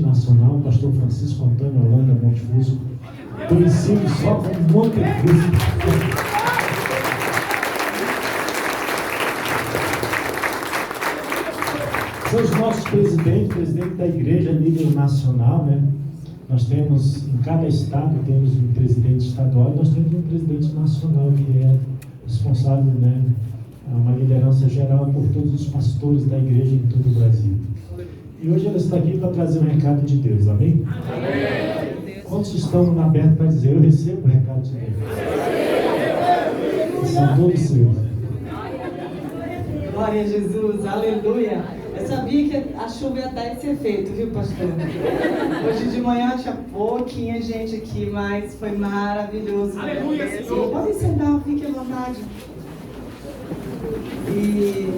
nacional, o pastor Francisco Antônio Holanda Montefuso, conhecido só como Montefuso. São os nossos presidente da igreja a nível nacional, né? Nós temos, em cada estado, temos um presidente estadual, nós temos um presidente nacional que é responsável, né, uma liderança geral por todos os pastores da igreja em todo o Brasil. E hoje ela está aqui para trazer um recado de Deus, amém? Amém. Quantos estão abertos para dizer, eu recebo o recado de Deus? São todos seus. Glória a Jesus, aleluia. Eu sabia que a chuva ia dar esse efeito, viu, pastor? Hoje de manhã tinha pouquinha gente aqui, mas foi maravilhoso. Aleluia, Senhor. Podem sentar, fiquem à vontade. E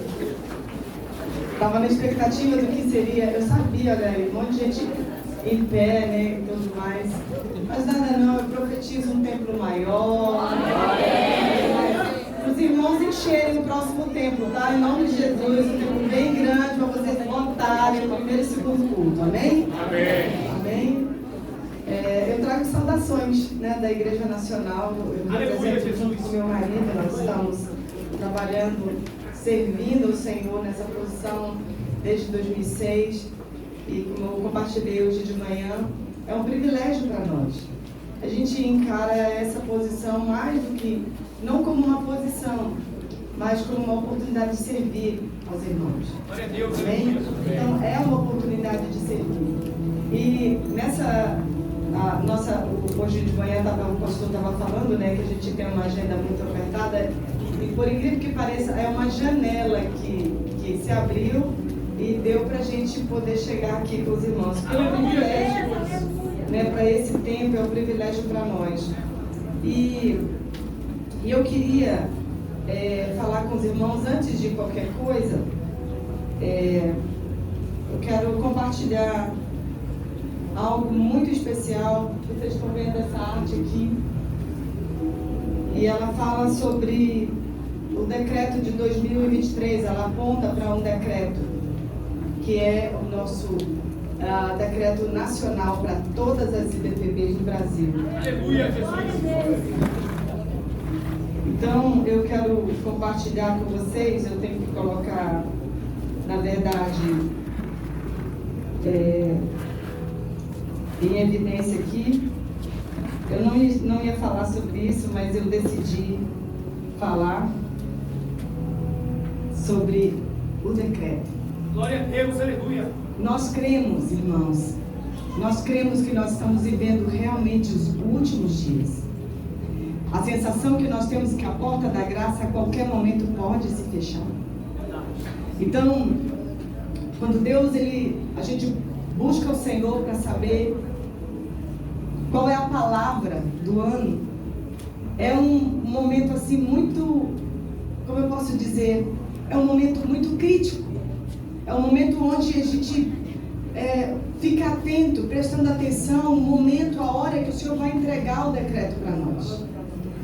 estava na expectativa do que seria. Eu sabia, né? Um monte de gente em pé, né? E tudo mais. Mas nada não, eu profetizo um templo maior. Os irmãos encherem o próximo templo, tá? Em nome de Jesus, um templo bem grande para vocês voltarem no primeiro e segundo culto, amém? Amém. Amém? Eu trago saudações, né, da Igreja Nacional. Eu represento junto com meu marido, nós estamos trabalhando, servindo o Senhor nessa posição desde 2006. E como eu compartilhei hoje de manhã, é um privilégio para nós. A gente encara essa posição mais do que, não como uma posição, mas como uma oportunidade de servir aos irmãos. Amém? Então é uma oportunidade de servir. E nessa, hoje de manhã o pastor estava falando, né, que a gente tem uma agenda muito apertada, e por incrível que pareça, é uma janela que se abriu e deu para a gente poder chegar aqui com os irmãos. É um privilégio, né, para esse tempo, é um privilégio para nós. E eu queria falar com os irmãos, antes de qualquer coisa, eu quero compartilhar algo muito especial. Vocês estão vendo essa arte aqui? E ela fala sobre o decreto de 2023, ela aponta para um decreto, que é o nosso decreto nacional para todas as IBPBs do Brasil. Aleluia, Jesus! Então, eu quero compartilhar com vocês, eu tenho que colocar, na verdade, em evidência aqui. Eu não ia falar sobre isso, mas eu decidi falar sobre o decreto. Glória a Deus, aleluia! Nós cremos, irmãos, nós cremos que nós estamos vivendo realmente os últimos dias. A sensação que nós temos é que a porta da graça a qualquer momento pode se fechar. Então, quando Deus, a gente busca o Senhor para saber qual é a palavra do ano, é um momento assim muito, como eu posso dizer, é um momento muito crítico. É um momento onde a gente fica atento, prestando atenção, o momento, a hora que o Senhor vai entregar o decreto para nós.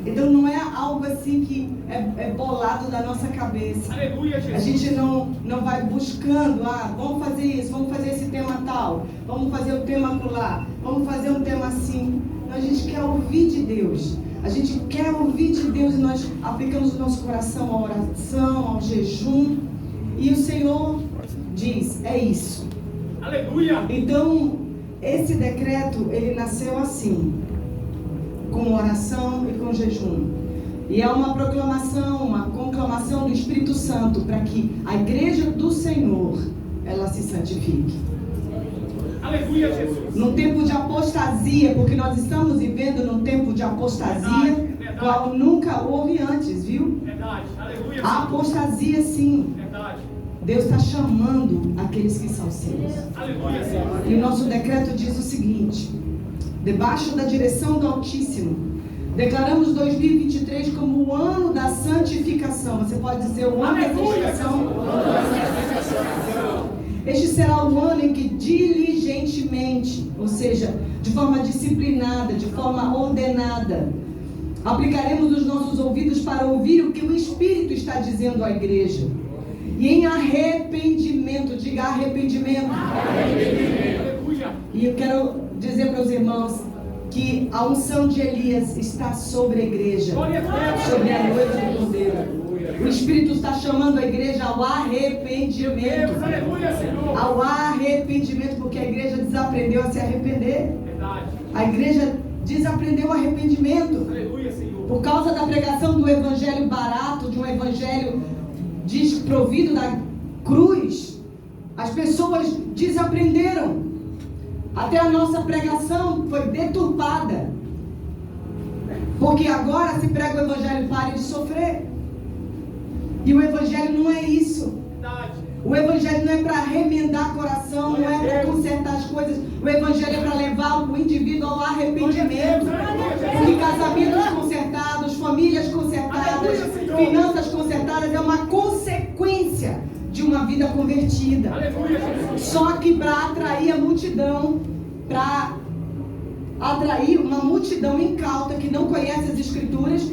Então não é algo assim que é bolado da nossa cabeça. Aleluia, Jesus. A gente não vai buscando, vamos fazer isso, vamos fazer esse tema tal, vamos fazer o tema acolá, vamos fazer um tema assim. Não, a gente quer ouvir de Deus. A gente quer ouvir de Deus e nós aplicamos o nosso coração à oração, ao jejum. E o Senhor diz, é isso. Aleluia! Então, esse decreto, ele nasceu assim, com oração e com jejum. E é uma proclamação, uma conclamação do Espírito Santo para que a igreja do Senhor, ela se santifique. Aleluia, Jesus! Num tempo de apostasia, porque nós estamos vivendo num tempo de apostasia, verdade. qual nunca houve antes, viu? Verdade, aleluia! A apostasia, sim. Verdade. Deus está chamando aqueles que são seus. Aleluia, Senhor! E o nosso decreto diz o seguinte: debaixo da direção do Altíssimo, declaramos 2023 como o ano da santificação. Você pode dizer o ano da santificação? Este será o ano em que diligentemente, ou seja, de forma disciplinada, de forma ordenada, aplicaremos os nossos ouvidos para ouvir o que o Espírito está dizendo à igreja. E em arrependimento, diga arrependimento. Aleluia. E eu quero dizer para os irmãos que a unção de Elias está sobre a igreja, Glória a Deus. sobre a noiva do Cordeiro. O Espírito está chamando a igreja ao arrependimento. Deus, aleluia, Senhor. Ao arrependimento, porque a igreja desaprendeu a se arrepender. Verdade. A igreja desaprendeu o arrependimento. Aleluia, Senhor. Por causa da pregação do evangelho barato, de um evangelho desprovido da cruz, as pessoas desaprenderam. Até a nossa pregação foi deturpada. Porque agora se prega o evangelho, pare de sofrer. E o evangelho não é isso. Verdade. O evangelho não é para remendar coração, não é para consertar as coisas. O evangelho é para levar o indivíduo ao arrependimento. Porque casamentos consertados, famílias consertadas, finanças consertadas é uma consequência de uma vida convertida. Aleluia, Jesus. Só que para atrair a multidão, para atrair uma multidão incauta que não conhece as Escrituras,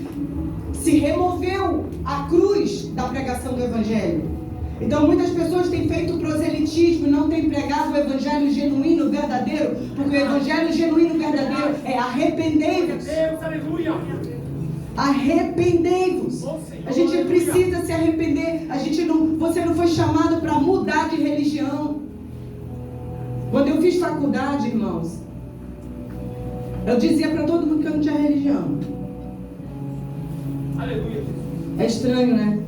se removeu a cruz da pregação do Evangelho. Então muitas pessoas têm feito proselitismo e não têm pregado o Evangelho genuíno, verdadeiro, porque o Evangelho genuíno, verdadeiro é arrependei-vos. Deus, aleluia. Arrependei-vos. A gente precisa se arrepender. Você não foi chamado para mudar de religião. Quando eu fiz faculdade, irmãos, eu dizia para todo mundo que eu não tinha religião. Aleluia, Jesus. É estranho, né?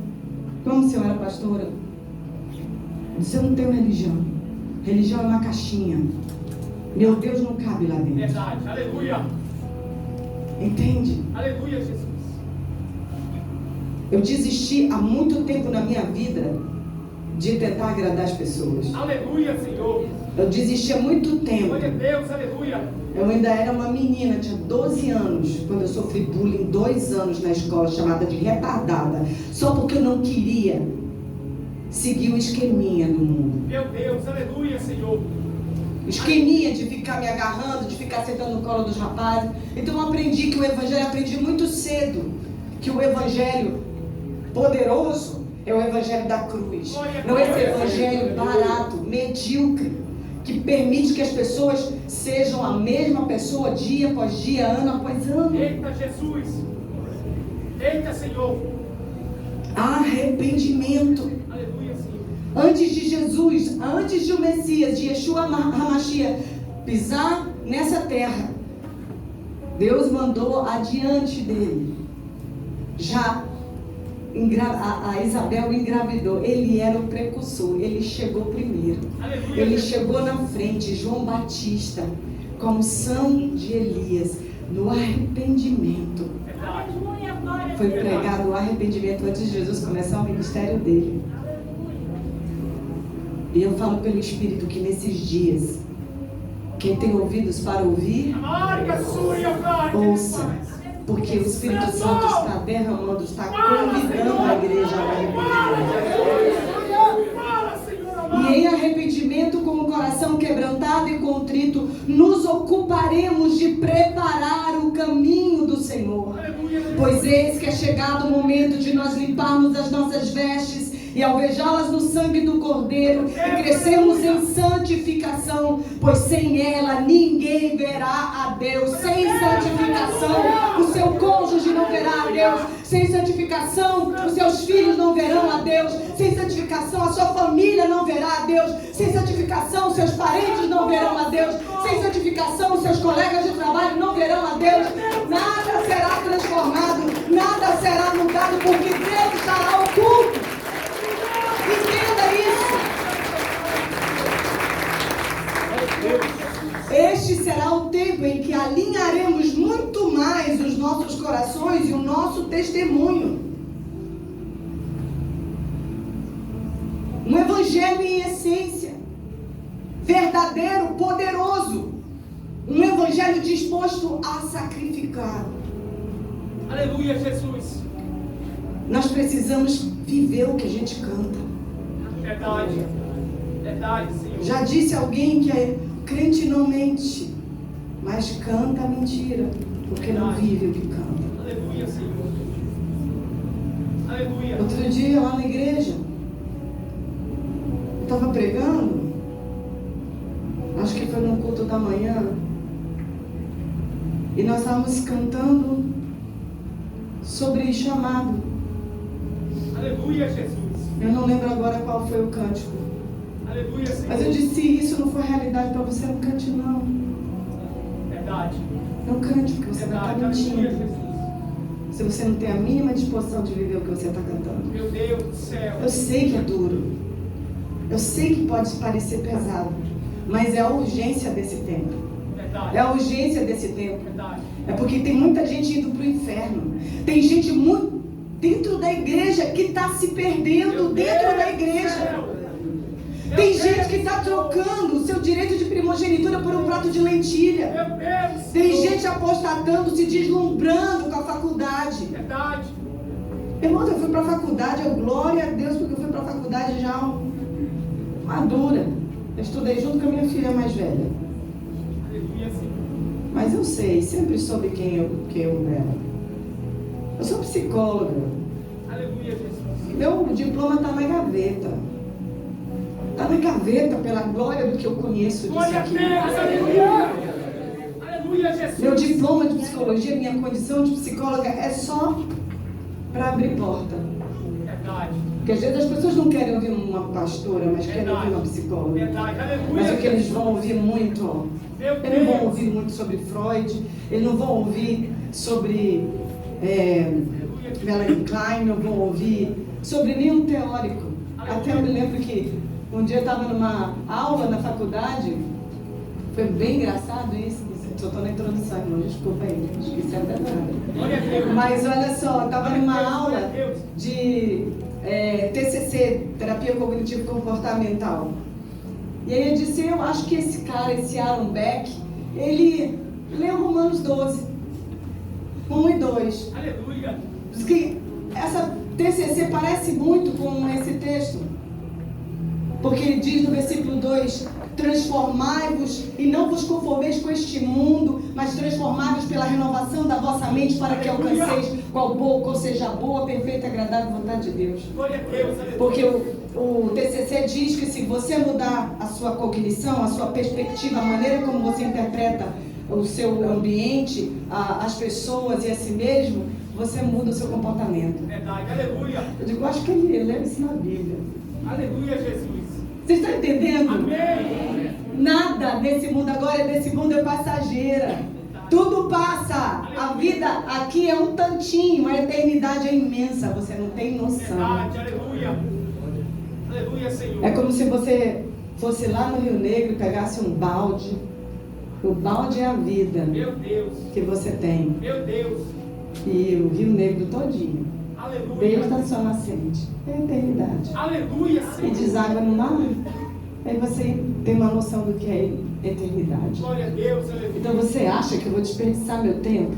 Como senhora pastora? Eu disse, eu não tenho religião. Religião é uma caixinha. Meu Deus não cabe lá dentro. Verdade. Aleluia. Entende? Aleluia, Jesus. Eu desisti há muito tempo na minha vida de tentar agradar as pessoas. Aleluia, Senhor. Eu desisti há muito tempo. Glória a Deus, aleluia. Eu ainda era uma menina, tinha 12 anos, quando eu sofri bullying 2 anos na escola, chamada de retardada, só porque eu não queria seguir o esqueminha do mundo. Meu Deus, aleluia, Senhor. Esqueminha de ficar me agarrando, de ficar sentando no colo dos rapazes. Então eu aprendi que o evangelho, aprendi muito cedo, que o evangelho poderoso é o evangelho da cruz. Não é esse evangelho barato, medíocre, que permite que as pessoas sejam a mesma pessoa dia após dia, ano após ano. Eita, Jesus. Eita, Senhor. Arrependimento. Aleluia, Senhor. Antes de Jesus, antes de o Messias, de Yeshua HaMashiach pisar nessa terra, Deus mandou adiante dele. Já a Isabel engravidou. Ele era o precursor, ele chegou primeiro. Aleluia. Ele chegou na frente, João Batista, com a unção de Elias, no arrependimento. Verdade. Foi pregado o arrependimento antes de Jesus começar o ministério dele. E eu falo pelo Espírito que nesses dias, quem tem ouvidos para ouvir, Amarga, súria, glória. ouça. Porque o Espírito Santo está derramando, está convidando a igreja ao arrependimento. Fala, Senhor. E em arrependimento, com o coração quebrantado e contrito, nos ocuparemos de preparar o caminho do Senhor. Pois eis que é chegado o momento de nós limparmos as nossas vestes e alvejá-las no sangue do Cordeiro e crescermos em santificação, pois sem ela ninguém verá a Deus. Sem santificação, o seu cônjuge não verá a Deus. Sem santificação, os seus filhos não verão a Deus. Sem santificação, a sua família não verá a Deus. Sem santificação, os seus parentes não verão a Deus. Sem santificação, os seus colegas de trabalho não verão a Deus. Nada será transformado, nada será mudado, porque Deus estará oculto. Entenda isso. Este será o tempo em que alinharemos muito mais os nossos corações e o nosso testemunho. Um evangelho em essência, verdadeiro, poderoso. Um evangelho disposto a sacrificar. Aleluia, Jesus. Nós precisamos viver o que a gente canta. Verdade. Verdade, Senhor. Já disse alguém que é crente não mente, mas canta a mentira, porque não vive o que canta. Aleluia, Senhor. Aleluia. Outro dia lá na igreja, eu estava pregando, acho que foi num culto da manhã e nós estávamos cantando sobre chamado. Aleluia, Jesus. Eu não lembro agora qual foi o cântico. Aleluia, Senhor. Mas eu disse, isso não foi realidade para você, não cante não. Verdade. Não cante, porque você vai Verdade. estar Aleluia, mentindo. Jesus. Se você não tem a mínima disposição de viver o que você está cantando. Meu Deus do céu. Eu sei que é duro. Eu sei que pode parecer pesado. Mas é a urgência desse tempo. Verdade. É a urgência desse tempo. Verdade. É porque tem muita gente indo para o inferno. Tem gente muito dentro da igreja que está se perdendo dentro da igreja. Tem gente que está trocando o seu direito de primogenitura por um prato de lentilha. Meu Deus. Tem Senhor. gente apostatando, se deslumbrando com a faculdade. Verdade. Irmãos, eu fui para a faculdade, eu glória a Deus, porque eu fui para a faculdade já madura. Eu estudei junto com a minha filha mais velha. Aleluia, Senhor. Mas eu sei, sempre soube quem eu era. Eu sou psicóloga. Aleluia, Jesus. Meu diploma está na gaveta. Está na gaveta pela glória do que eu conheço disso Glória a aqui. Deus. Aleluia. Aleluia, Jesus. Meu diploma de psicologia, minha condição de psicóloga é só para abrir porta. Verdade. Porque às vezes as pessoas não querem ouvir uma pastora, mas querem ouvir uma psicóloga. Verdade. Aleluia. Mas o que eles vão ouvir muito, ó, Meu eles não vão Deus. ouvir muito sobre Freud, eles não vão ouvir sobre Melanie Klein, não vão ouvir sobre nenhum teórico. Até eu me lembro que um dia eu estava numa aula na faculdade, foi bem engraçado isso, só estou na introdução, irmão, desculpa aí, esqueci até nada. Glória a Deus. Mas olha só, eu estava numa aula Glória a Deus. de TCC, Terapia Cognitivo-Comportamental. E aí eu disse, eu acho que esse cara, esse Aaron Beck, ele leu Romanos 12, 1 e 2. Aleluia. Diz que essa TCC parece muito com esse texto. Porque ele diz no versículo 2, transformai-vos e não vos conformeis com este mundo, mas transformai-vos pela renovação da vossa mente para que alcanceis qual seja a boa, perfeita e agradável vontade de Deus. Glória a Deus. Aleluia. Porque o TCC diz que se você mudar a sua cognição, a sua perspectiva, a maneira como você interpreta o seu ambiente, as pessoas e a si mesmo, você muda o seu comportamento. Verdade. Aleluia. Eu digo, acho que ele lê isso na Bíblia. Aleluia, Jesus. Vocês estão entendendo? Amém. Nada desse mundo agora, desse mundo é passageira. Tudo passa. A vida aqui é um tantinho, a eternidade é imensa. Você não tem noção. Verdade. Aleluia. Aleluia, Senhor. É como se você fosse lá no Rio Negro e pegasse um balde. O balde é a vida Meu Deus. que você tem. Meu Deus. E o Rio Negro todinho, desde Aleluia. a sua nascente, é a eternidade. Aleluia, E Senhor. deságua no mar. Aí você tem uma noção do que é eternidade. Glória a Deus. Aleluia. Então você acha que eu vou desperdiçar meu tempo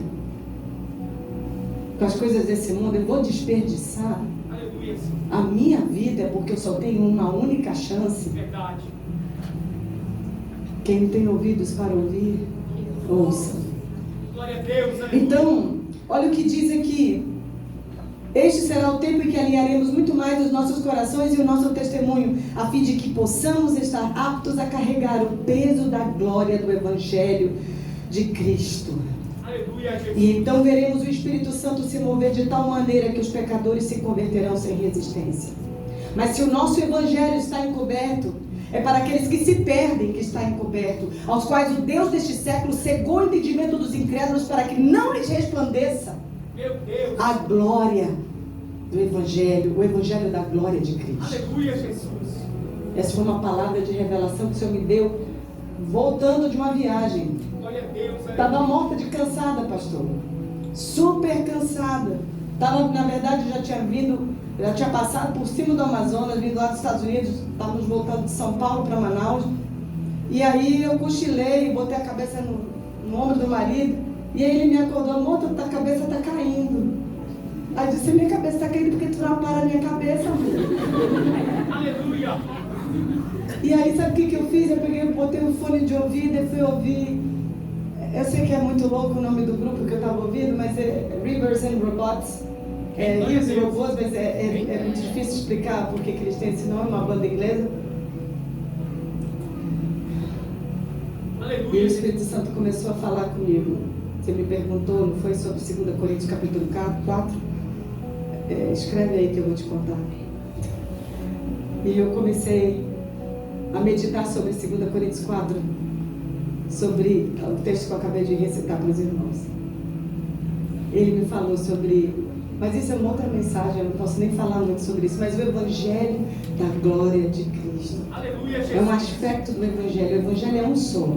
com as coisas desse mundo? Eu vou desperdiçar Aleluia, Senhor. a minha vida porque eu só tenho uma única chance. Verdade. Quem tem ouvidos para ouvir, ouça. Glória a Deus. Aleluia. Então, olha o que diz aqui. Este será o tempo em que alinharemos muito mais os nossos corações e o nosso testemunho, a fim de que possamos estar aptos a carregar o peso da glória do Evangelho de Cristo. Aleluia, Jesus. E então veremos o Espírito Santo se mover de tal maneira que os pecadores se converterão sem resistência. Mas se o nosso Evangelho está encoberto, é para aqueles que se perdem que está encoberto, aos quais o Deus deste século cegou o entendimento dos incrédulos para que não lhes resplandeça Meu Deus. a glória do Evangelho, o Evangelho da glória de Cristo. Aleluia, Jesus. Essa foi uma palavra de revelação que o Senhor me deu voltando de uma viagem. Glória a Deus. Estava Aleluia. morta de cansada, pastor. Super cansada. Tava, na verdade, já tinha passado por cima do Amazonas, vindo lá dos Estados Unidos. Estávamos voltando de São Paulo para Manaus. E aí eu cochilei, botei a cabeça no ombro do marido. E aí ele me acordou, amor, tua cabeça está caindo. Aí eu disse, minha cabeça está caindo porque tu não para a minha cabeça, amor. Aleluia. E aí sabe o que eu fiz? Eu botei um fone de ouvido e fui ouvir. Eu sei que é muito louco o nome do grupo que eu estava ouvindo, mas é Rivers and Robots. Rios e Robôs, mas é muito difícil explicar porque que eles têm esse nome, uma banda inglesa. E o Espírito Santo começou a falar comigo. Você me perguntou, não foi sobre 2 Coríntios capítulo 4? Escreve aí que eu vou te contar. E eu comecei a meditar sobre 2 Coríntios 4, sobre o texto que eu acabei de recitar para os irmãos. Ele me falou sobre, mas isso é uma outra mensagem, eu não posso nem falar muito sobre isso, mas o Evangelho da glória de Cristo. Aleluia, É um aspecto do Evangelho. O Evangelho é um só,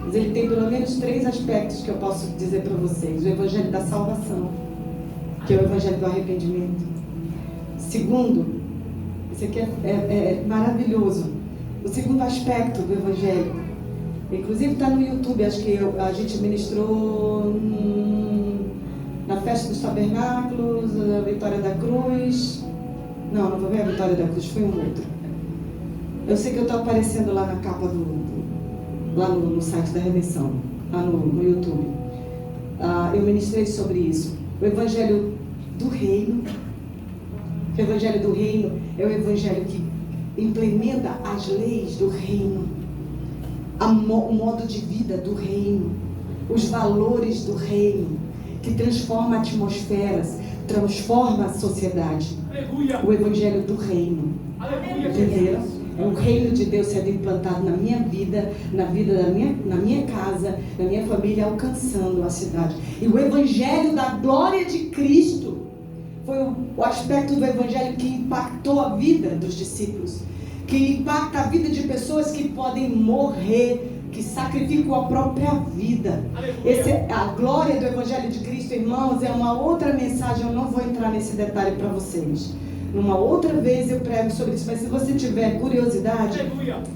mas ele tem pelo menos 3 aspectos que eu posso dizer para vocês. O Evangelho da salvação, que é o Evangelho do arrependimento. Segundo, isso aqui é maravilhoso. O segundo aspecto do Evangelho, inclusive está no YouTube, acho que a gente ministrou na Festa dos Tabernáculos, na Vitória da Cruz. Não foi a Vitória da Cruz, foi um outro. Eu sei que eu estou aparecendo lá na capa lá no site da Redenção, lá no YouTube. Eu ministrei sobre isso. O Evangelho do Reino. O Evangelho do Reino é o Evangelho que implementa as leis do Reino, o modo de vida do Reino, os valores do Reino, que transforma atmosferas, transforma a sociedade. Aleluia. O Evangelho do Reino. Aleluia, Entenderam? Jesus. É o reino de Deus sendo implantado na minha vida, na minha casa, na minha família, alcançando a cidade. E o Evangelho da glória de Cristo foi o aspecto do Evangelho que impactou a vida dos discípulos, que impacta a vida de pessoas que podem morrer, que sacrificam a própria vida. A glória do Evangelho de Cristo, irmãos, é uma outra mensagem. Eu não vou entrar nesse detalhe para vocês. Numa outra vez eu prego sobre isso, mas se você tiver curiosidade,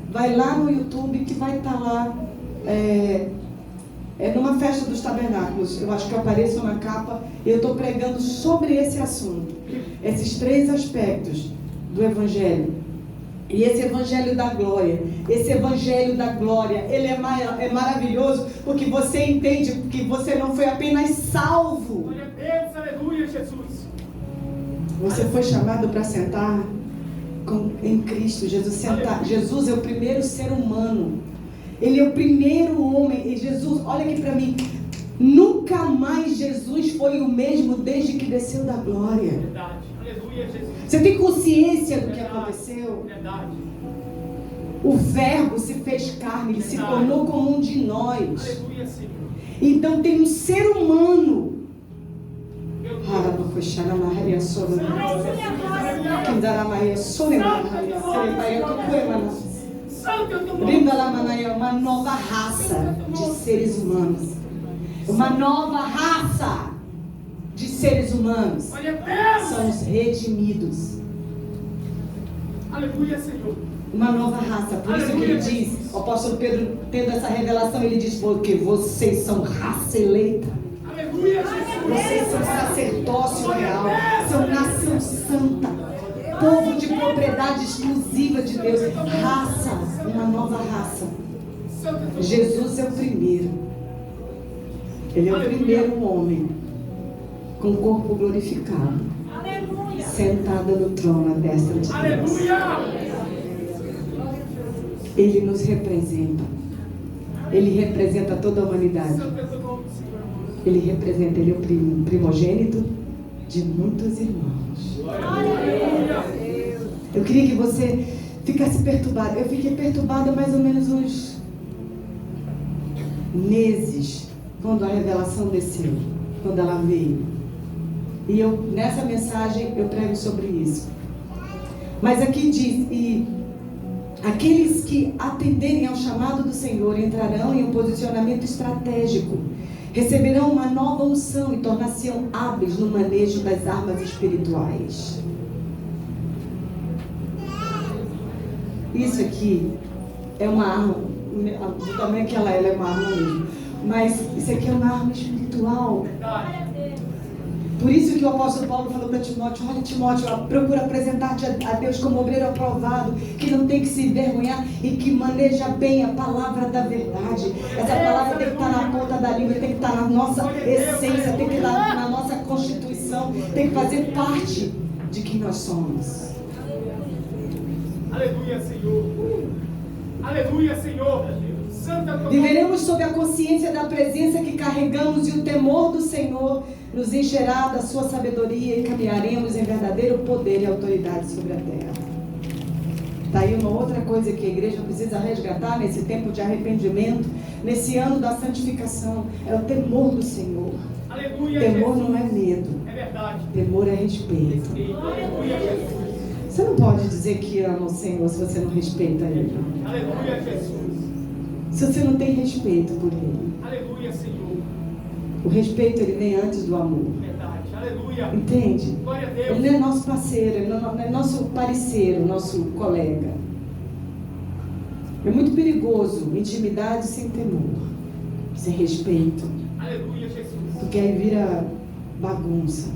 vai lá no YouTube que vai estar lá. Numa Festa dos Tabernáculos, eu acho que eu apareço na capa, eu estou pregando sobre esse assunto, esses 3 aspectos do Evangelho. E esse Evangelho da glória, ele é maravilhoso, porque você entende que você não foi apenas salvo. Glória a Deus, aleluia, Jesus. Você foi chamado para sentar em Cristo. Jesus é o primeiro ser humano. Ele é o primeiro homem. E Jesus, olha aqui para mim, nunca mais Jesus foi o mesmo desde que desceu da glória. Verdade. Aleluia, Jesus. Você tem consciência do que aconteceu? Verdade. O Verbo se fez carne, ele se tornou como um de nós. Aleluia, Senhor. Então tem um ser humano. Uma nova raça de seres humanos. Uma nova raça de seres humanos. São os redimidos. Aleluia, Senhor. Uma nova raça. Por isso que ele diz, o apóstolo Pedro, tendo essa revelação, ele diz, porque vocês são raça eleita. Aleluia, Jesus. Vocês são sacerdócio real, são nação santa, povo de propriedade exclusiva de Deus, raça, uma nova raça. Jesus é o primeiro. Ele é o primeiro homem com o corpo glorificado, sentado no trono à destra de Deus. Aleluia. Ele nos representa. Ele representa toda a humanidade. Ele é o primogênito de muitos irmãos. Eu queria que você ficasse perturbado. Eu fiquei perturbada mais ou menos uns meses quando a revelação desceu, quando ela veio. E nessa mensagem eu prego sobre isso. Mas aqui diz, e aqueles que atenderem ao chamado do Senhor entrarão em um posicionamento estratégico, receberão uma nova unção e tornar-se hábeis no manejo das armas espirituais. Isso aqui é uma arma, do tamanho que ela é uma arma mesmo, mas isso aqui é uma arma espiritual. Por isso que o apóstolo Paulo falou para Timóteo, olha Timóteo, procura apresentar-te a Deus como obreiro aprovado, que não tem que se envergonhar e que maneja bem a palavra da verdade. Essa palavra tem que estar na ponta da língua, tem que estar na nossa essência, tem que estar na nossa constituição, tem que fazer parte de quem nós somos. Aleluia, Senhor. Aleluia, Senhor. Santa tua Viveremos sob a consciência da presença que carregamos e o temor do Senhor nos encherá da sua sabedoria e caminharemos em verdadeiro poder e autoridade sobre a terra. Está aí uma outra coisa que a igreja precisa resgatar nesse tempo de arrependimento, nesse ano da santificação, é o temor do Senhor. Aleluia, Temor Jesus. não é medo, É verdade. temor é respeito. Aleluia, Jesus. Você não pode dizer que ama o Senhor se você não respeita Ele. Aleluia, Jesus. Se você não tem respeito por Ele. Aleluia, Senhor. O respeito, ele vem antes do amor. Verdade. Aleluia. Entende? Glória a Deus. Ele não é nosso parceiro, ele não é nosso parceiro, nosso colega. É muito perigoso intimidade sem temor, sem respeito, Aleluia, Jesus. porque aí vira bagunça.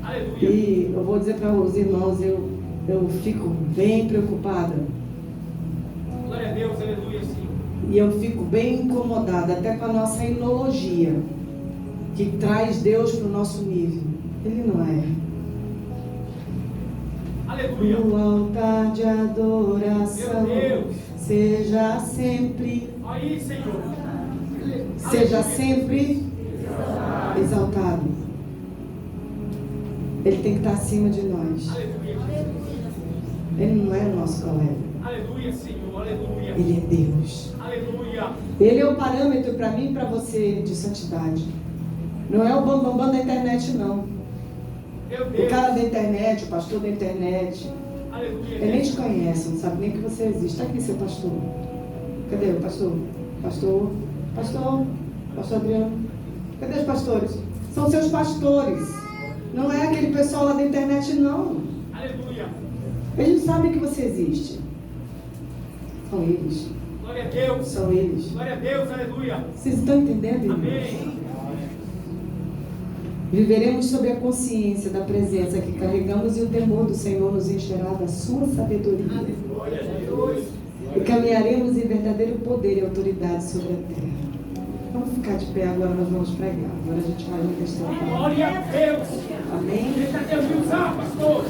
Aleluia. E eu vou dizer para os irmãos, eu fico bem preocupada Glória a Deus. Aleluia, Senhor. e eu fico bem incomodada até com a nossa enologia, que traz Deus para o nosso nível. Ele não é. Aleluia. No altar de adoração, Meu Deus. seja sempre, Aí, Senhor. seja sempre exaltado. Ele tem que estar acima de nós. Aleluia, Jesus. Ele não é o nosso colega. Aleluia, Senhor. Aleluia. Ele é Deus. Aleluia. Ele é o parâmetro para mim e para você de santidade. Não é o bambambam da internet, não. Meu O Deus. cara da internet, o pastor da internet, Aleluia. ele nem te conhece, não sabe nem que você existe. Está aqui, seu pastor. Cadê o pastor? Pastor? Pastor? Pastor Adriano? Cadê os pastores? São seus pastores. Não é aquele pessoal lá da internet, não. Aleluia. Eles não sabem que você existe. São eles. Glória a Deus. São eles. Glória a Deus. Aleluia. Vocês estão entendendo, irmãos? Amém. Viveremos sob a consciência da presença que carregamos e o temor do Senhor nos encherá da sua sabedoria. Glória a Deus. E caminharemos em verdadeiro poder e autoridade sobre a terra. Vamos ficar de pé agora, nós vamos pregar. Agora a gente vai manifestar a palavra. Glória a Deus. Amém? Deixa Deus me usar, pastor.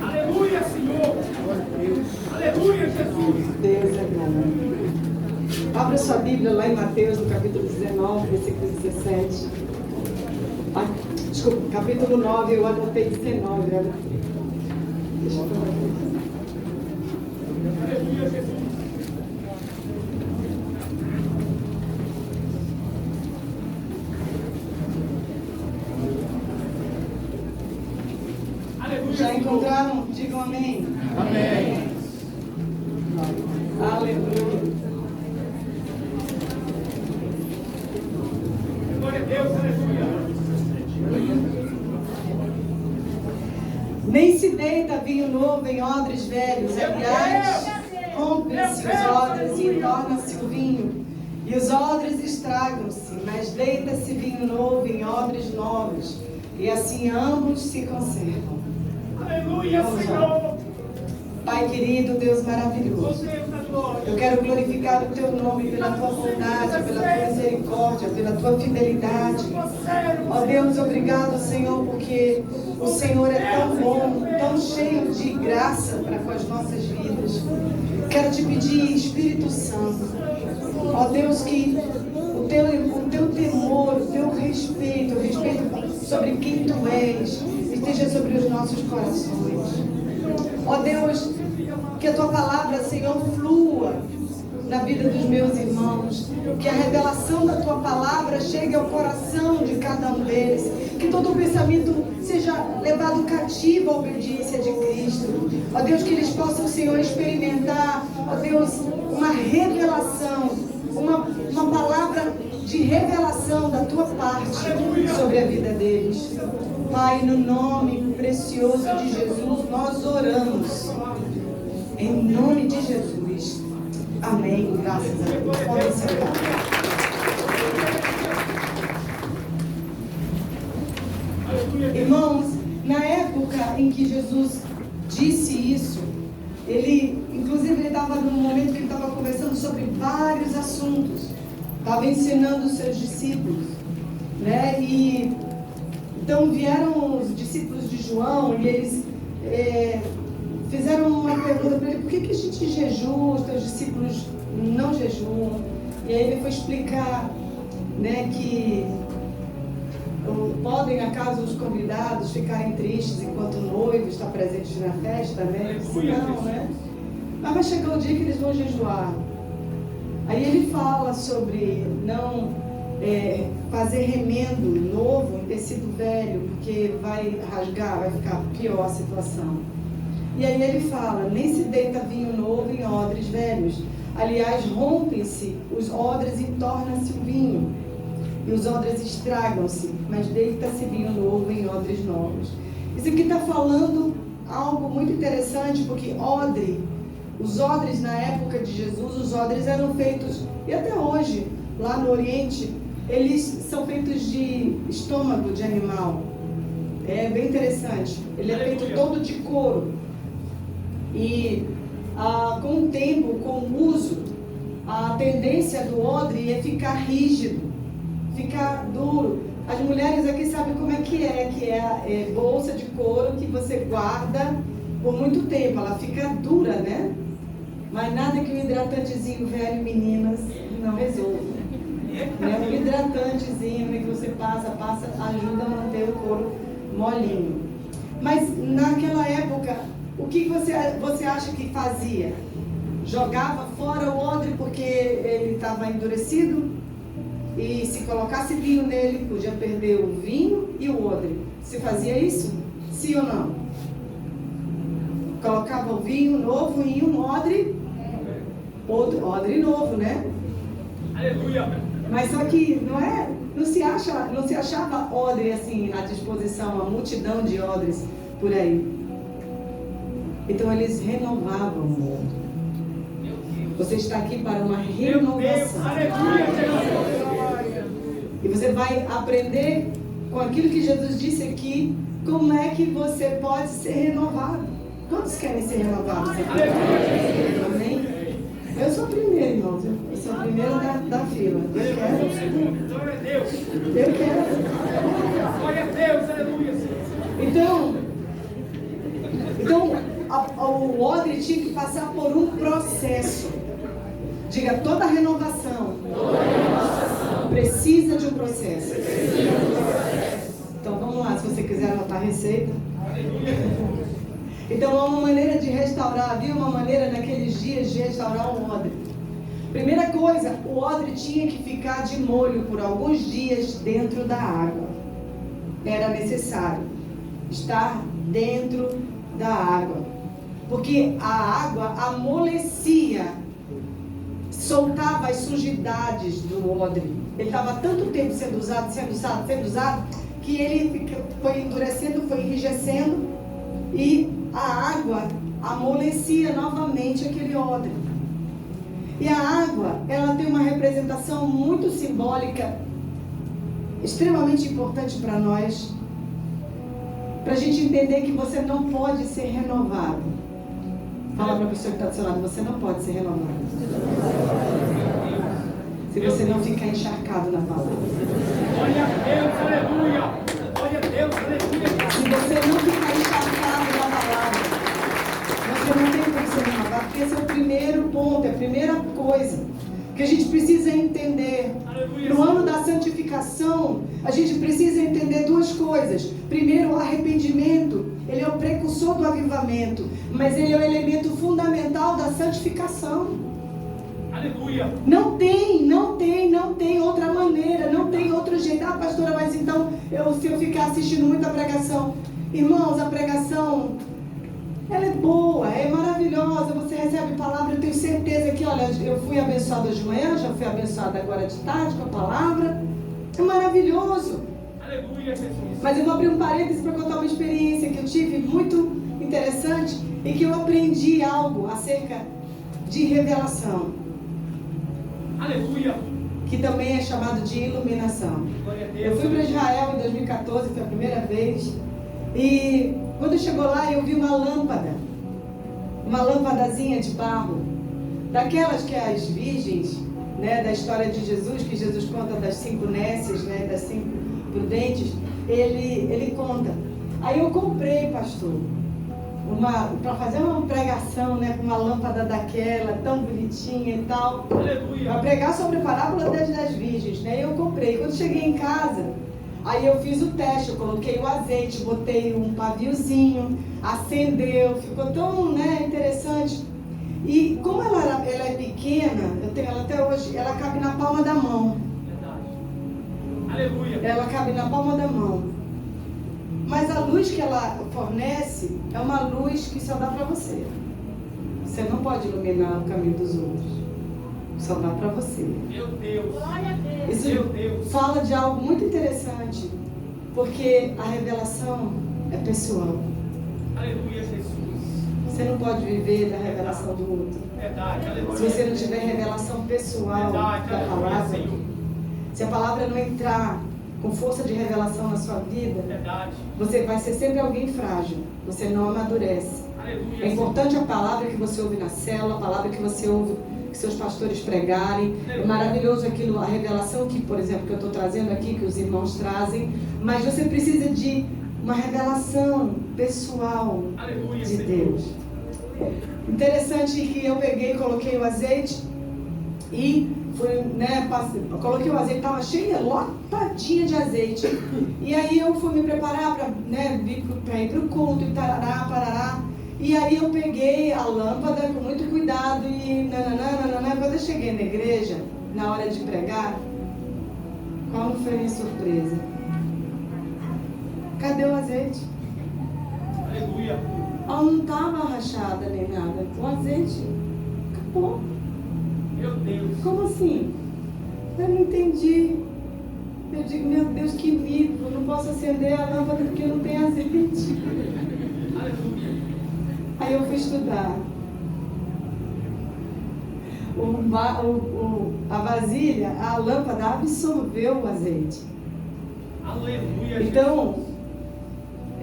Aleluia, Senhor. Aleluia, Jesus. Deus é bom. Abra sua Bíblia lá em Mateus, no capítulo 19, versículo 17. Ah, desculpa, capítulo 9, eu anotei 19. Olha. Deixa eu falar aqui. Aleluia, Jesus. Aleluia, Já Senhor. encontraram? Digam amém. Amém. Aleluia. Glória a Deus, aleluia. Nem se deita vinho novo em odres velhos, aliás, rompem-se os odres e torna-se o vinho, e os odres estragam-se, mas deita-se vinho novo em odres novos, e assim ambos se conservam. Aleluia, Senhor. Pai querido, Deus maravilhoso, Deus da glória. eu quero glorificar o Teu nome pela Tua bondade, pela Tua misericórdia, pela Tua fidelidade. Ó Deus, obrigado, Senhor, porque o Senhor é tão bom, tão cheio de graça para com as nossas vidas. Quero te pedir, Espírito Santo, ó Deus, que o teu temor, o teu respeito, o respeito sobre quem Tu és, esteja sobre os nossos corações. Ó Deus, que a Tua palavra, Senhor, flua na vida dos meus irmãos, que a revelação da Tua palavra chegue ao coração de cada um deles, que todo o pensamento seja levado cativo à obediência de Cristo. Ó Deus, que eles possam, Senhor, experimentar, ó Deus, uma revelação, uma palavra de revelação da Tua parte sobre a vida deles. Pai, no nome precioso de Jesus, nós oramos. Em nome de Jesus. Amém. Graças a Deus. Podem sentar. Irmãos, na época em que Jesus disse isso, inclusive ele estava num momento que ele estava conversando sobre vários assuntos. Estava ensinando os seus discípulos, né? Então vieram os discípulos de João e eles fizeram uma pergunta para ele: por que a gente jejua, os teus discípulos não jejuam? E aí ele foi explicar, né, que podem, acaso, os convidados ficarem tristes enquanto o noivo está presente na festa, né? Não, né? Mas vai chegar o dia que eles vão jejuar. Aí ele fala sobre não fazer remendo novo em tecido velho, porque vai rasgar, vai ficar pior a situação. E aí ele fala: nem se deita vinho novo em odres velhos. Aliás, rompem-se os odres e torna-se o vinho. E os odres estragam-se, mas deita-se vinho novo em odres novos. Isso aqui está falando algo muito interessante, porque os odres na época de Jesus, os odres eram feitos, e até hoje, lá no Oriente, eles são feitos de estômago de animal. É bem interessante. Ele é feito todo de couro. E com o tempo, com o uso, a tendência do odre é ficar rígido, ficar duro. As mulheres aqui sabem como é que é bolsa de couro que você guarda por muito tempo. Ela fica dura, né? Mas nada que um hidratantezinho velho, meninas, não resolva. Né? Um hidratantezinho que você passa, ajuda a manter o couro molinho. Mas naquela época, o que você acha que fazia? Jogava fora o odre porque ele estava endurecido? E se colocasse vinho nele, podia perder o vinho e o odre. Se fazia isso? Sim ou não? Colocava o vinho novo em um odre, outro odre novo, né? Aleluia! Mas só que não se achava odre assim à disposição, uma multidão de odres por aí. Então eles renovavam o odre. Você está aqui para uma renovação. E você vai aprender com aquilo que Jesus disse aqui, como é que você pode ser renovado. Quantos querem ser renovados aqui? Amém? Eu sou a primeira, irmãos. Eu sou a primeira da fila. Eu quero. Eu quero. Glória a Deus, aleluia. Então o odre tinha que passar por um processo. Diga: toda renovação precisa de um processo. Então vamos lá, se você quiser anotar a receita. Então há uma maneira de restaurar, havia uma maneira naqueles dias de restaurar um odre. Primeira coisa, o odre tinha que ficar de molho por alguns dias dentro da água. Era necessário estar dentro da água, porque a água amolecia, soltava as sujidades do odre. Ele estava tanto tempo sendo usado, que ele foi endurecendo, foi enrijecendo, e a água amolecia novamente aquele odre. E a água, ela tem uma representação muito simbólica, extremamente importante para nós, para a gente entender que você não pode ser renovado. Fala para a pessoa que está do seu lado: você não pode ser renovado se você não ficar encharcado na palavra. Glória a Deus, aleluia. Glória a Deus, aleluia. Se você não ficar encharcado na palavra, você não tem como ser renovado, porque esse é o primeiro ponto, é a primeira coisa que a gente precisa entender. No ano da santificação, a gente precisa entender duas coisas. Primeiro, o arrependimento, ele é o precursor do avivamento, mas ele é o elemento fundamental da santificação. Aleluia. Não tem outra maneira, não tem outro jeito. Ah, pastora, mas então, se eu ficar assistindo muita pregação, irmãos, a pregação, ela é boa, é maravilhosa, você recebe palavra, eu tenho certeza que, olha, eu fui abençoada de manhã, já fui abençoada agora de tarde com a palavra, é maravilhoso. Aleluia, Jesus. Mas eu vou abrir um parênteses para contar uma experiência que eu tive muito interessante e que eu aprendi algo acerca de revelação. Aleluia. Que também é chamado de iluminação. Eu fui para Israel em 2014, foi a primeira vez. E quando chegou lá, eu vi uma lâmpadazinha de barro, daquelas que as virgens, né, da história de Jesus, que Jesus conta das 5 nécias, né, das 5 prudentes, ele conta. Aí eu comprei, pastor, para fazer uma pregação, né, com uma lâmpada daquela, tão bonitinha e tal. Para pregar sobre a parábola das 10 virgens, né? Eu comprei. Quando cheguei em casa, aí eu fiz o teste, eu coloquei o azeite, botei um paviozinho, acendeu, ficou tão, né, interessante. E como ela é pequena, eu tenho ela até hoje, ela cabe na palma da mão. Aleluia. Ela cabe na palma da mão. Mas a luz que ela fornece é uma luz que só dá para você. Você não pode iluminar o caminho dos outros. Só dá para você. Meu Deus. Isso Meu Deus. fala de algo muito interessante. Porque a revelação é pessoal. Aleluia, Jesus. Você não pode viver da revelação do outro. Verdade, aleluia. Se você não tiver revelação pessoal da palavra, se a palavra não entrar com força de revelação na sua vida, Verdade. você vai ser sempre alguém frágil. Você não amadurece. Aleluia. É importante a palavra que você ouve na célula, a palavra que você ouve que seus pastores pregarem. É maravilhoso aquilo, a revelação que, por exemplo, que eu estou trazendo aqui, que os irmãos trazem. Mas você precisa de uma revelação pessoal Aleluia, de Senhor. Deus. Interessante que eu peguei, coloquei o azeite e fui, né, coloquei o azeite, estava cheia, lotadinha de azeite. E aí eu fui me preparar para, né, ir para o culto e tarará, parará. E aí eu peguei a lâmpada com muito cuidado e nananana. Quando eu cheguei na igreja, na hora de pregar, qual não foi a minha surpresa? Cadê o azeite? Aleluia. Ela não estava rachada nem nada. O azeite acabou. Meu Deus. Como assim? Eu não entendi. Eu digo, meu Deus, que mico. Eu não posso acender a lâmpada porque não tem azeite. Aleluia. Aí eu fui estudar. A vasilha, a lâmpada absorveu o azeite. Aleluia. Então,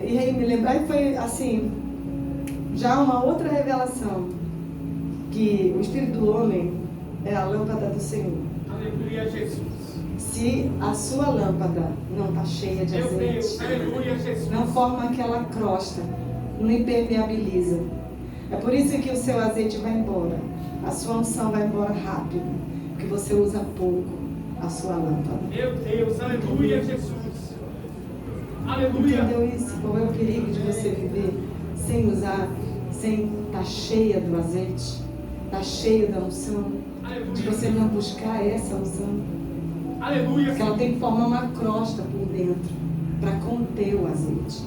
e aí me lembrar que foi assim, já uma outra revelação, que o Espírito do homem é a lâmpada do Senhor. Aleluia, Jesus. Se a sua lâmpada não está cheia de Meu azeite, Deus. Aleluia, Jesus. não forma aquela crosta, não impermeabiliza. É por isso que o seu azeite vai embora, a sua unção vai embora rápido, porque você usa pouco a sua lâmpada. Meu Deus. Aleluia, Jesus. Aleluia. Entendeu isso? Qual é o perigo de você viver sem usar, sem estar cheia do azeite, estar cheio da unção, de você não buscar essa unção? Aleluia. Porque ela tem que formar uma crosta por dentro para conter o azeite.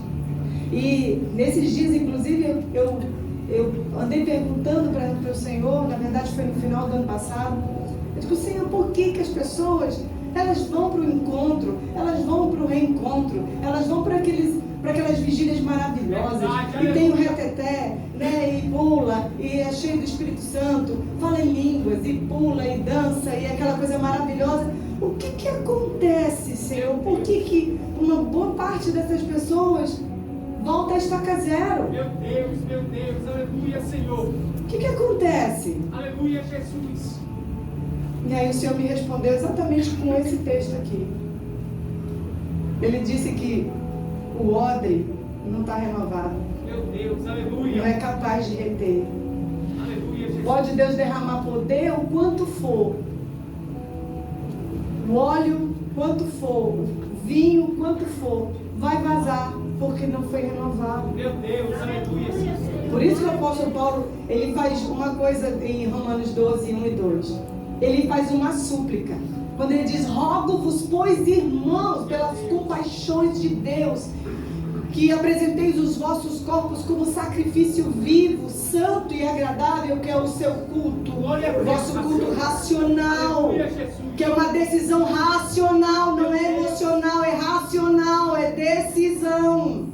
E nesses dias, inclusive, eu andei perguntando para o Senhor, na verdade foi no final do ano passado, eu digo, Senhor, por que as pessoas, elas vão para o encontro, elas vão para o reencontro, elas vão para aquelas vigílias maravilhosas, e tem o reteté, né, e pula, e é cheio do Espírito Santo, fala em línguas, e pula, e dança, e aquela coisa maravilhosa. O que acontece, Senhor? Por que uma boa parte dessas pessoas volta a estaca zero? Meu Deus, aleluia, Senhor. O que acontece? Aleluia, Jesus. E aí o Senhor me respondeu exatamente com esse texto aqui. Ele disse que o odre não está renovado. Meu Deus, Não aleluia. é capaz de reter. Aleluia, Jesus. Pode Deus derramar poder o quanto for. O óleo, quanto for. O vinho, quanto for. Vai vazar, porque não foi renovado. Meu Deus, aleluia, Senhor. Por isso que o apóstolo Paulo, ele faz uma coisa em Romanos 12, 1 e 2. Ele faz uma súplica. Quando ele diz, rogo-vos, pois, irmãos, pelas compaixões de Deus, que apresenteis os vossos corpos como sacrifício vivo, santo e agradável, que é o seu culto, o vosso culto racional, que é uma decisão racional, não é emocional, é racional, é decisão.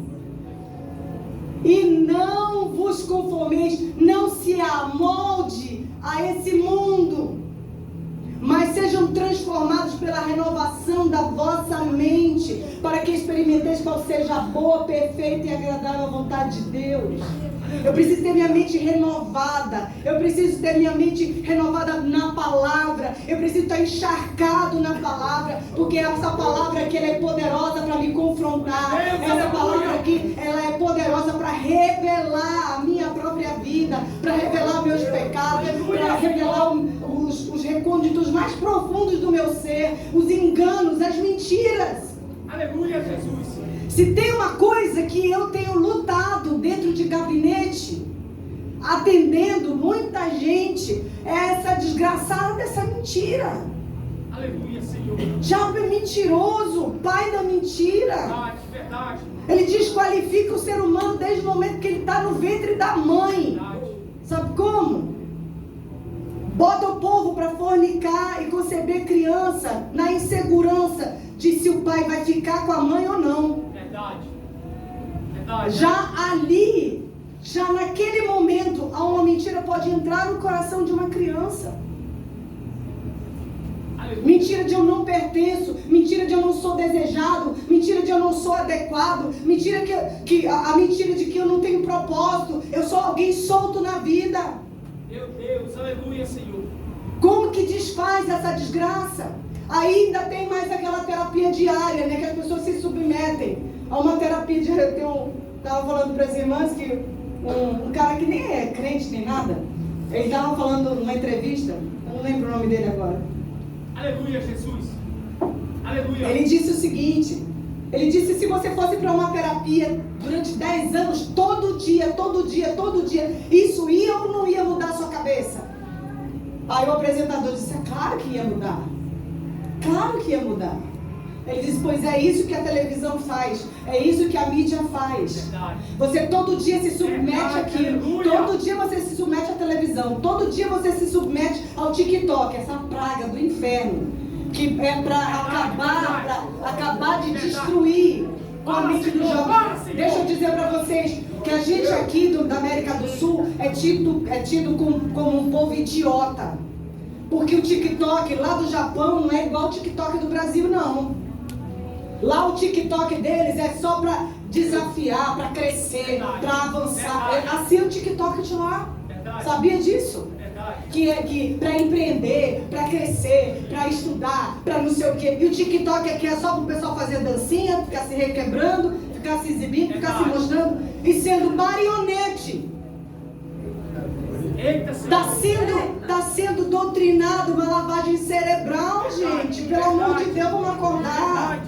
E não vos conformeis, não se amolde a esse mundo, mas sejam transformados pela renovação da vossa mente, para que experimenteis qual seja a boa, perfeita e agradável vontade de Deus. Eu preciso ter minha mente renovada. Eu preciso ter minha mente renovada na palavra. Eu preciso estar encharcado na palavra, porque essa palavra aqui ela é poderosa para me confrontar. Essa palavra aqui ela é poderosa para revelar a minha própria vida, para revelar meus pecados, para revelar os recônditos mais profundos do meu ser, os enganos, as mentiras. Aleluia, Jesus. Se tem uma coisa que eu tenho lutado dentro de gabinete, atendendo muita gente, é essa desgraçada dessa mentira. Aleluia, Senhor. Diabo é mentiroso, pai da mentira. Verdade, verdade. Ele desqualifica o ser humano desde o momento que ele está no ventre da mãe. Verdade. Sabe como? Bota o povo para fornicar e conceber criança na insegurança de se o pai vai ficar com a mãe ou não. Verdade. Verdade. Já naquele momento, uma mentira pode entrar no coração de uma criança. Aleluia. Mentira de eu não pertenço, mentira de eu não sou desejado, mentira de eu não sou adequado, mentira a mentira de que eu não tenho propósito, eu sou alguém solto na vida. Meu Deus, aleluia, Senhor. Como que desfaz essa desgraça? Ainda tem mais aquela terapia diária, né? Que as pessoas se submetem a uma terapia diária. Eu estava falando para as irmãs que um cara que nem é crente nem nada, ele estava falando numa entrevista, eu não lembro o nome dele agora. Aleluia, Jesus. Aleluia. Ele disse o seguinte, ele disse: se você fosse para uma terapia durante 10 anos, todo dia, isso ia ou não ia mudar a sua cabeça? Aí o apresentador disse: é claro que ia mudar. Claro que ia mudar. Ele disse: pois é isso que a televisão faz, é isso que a mídia faz. Verdade. Você todo dia se submete àquilo, todo dia você se submete à televisão, todo dia você se submete ao TikTok, essa praga do inferno, que é para acabar de destruir a mente do jovem. Deixa eu dizer para vocês que a gente aqui da América do Sul é tido como um povo idiota. Porque o TikTok lá do Japão não é igual ao TikTok do Brasil, não. Lá o TikTok deles é só para desafiar, para crescer, para avançar. É assim o TikTok de lá. Sabia disso? Que para empreender, para crescer, para estudar, para não sei o quê. E o TikTok aqui é só para o pessoal fazer dancinha, ficar se requebrando, ficar se exibindo, ficar se mostrando e sendo marionete. Está sendo doutrinado uma lavagem cerebral, gente. Pelo amor de Deus, vamos acordar.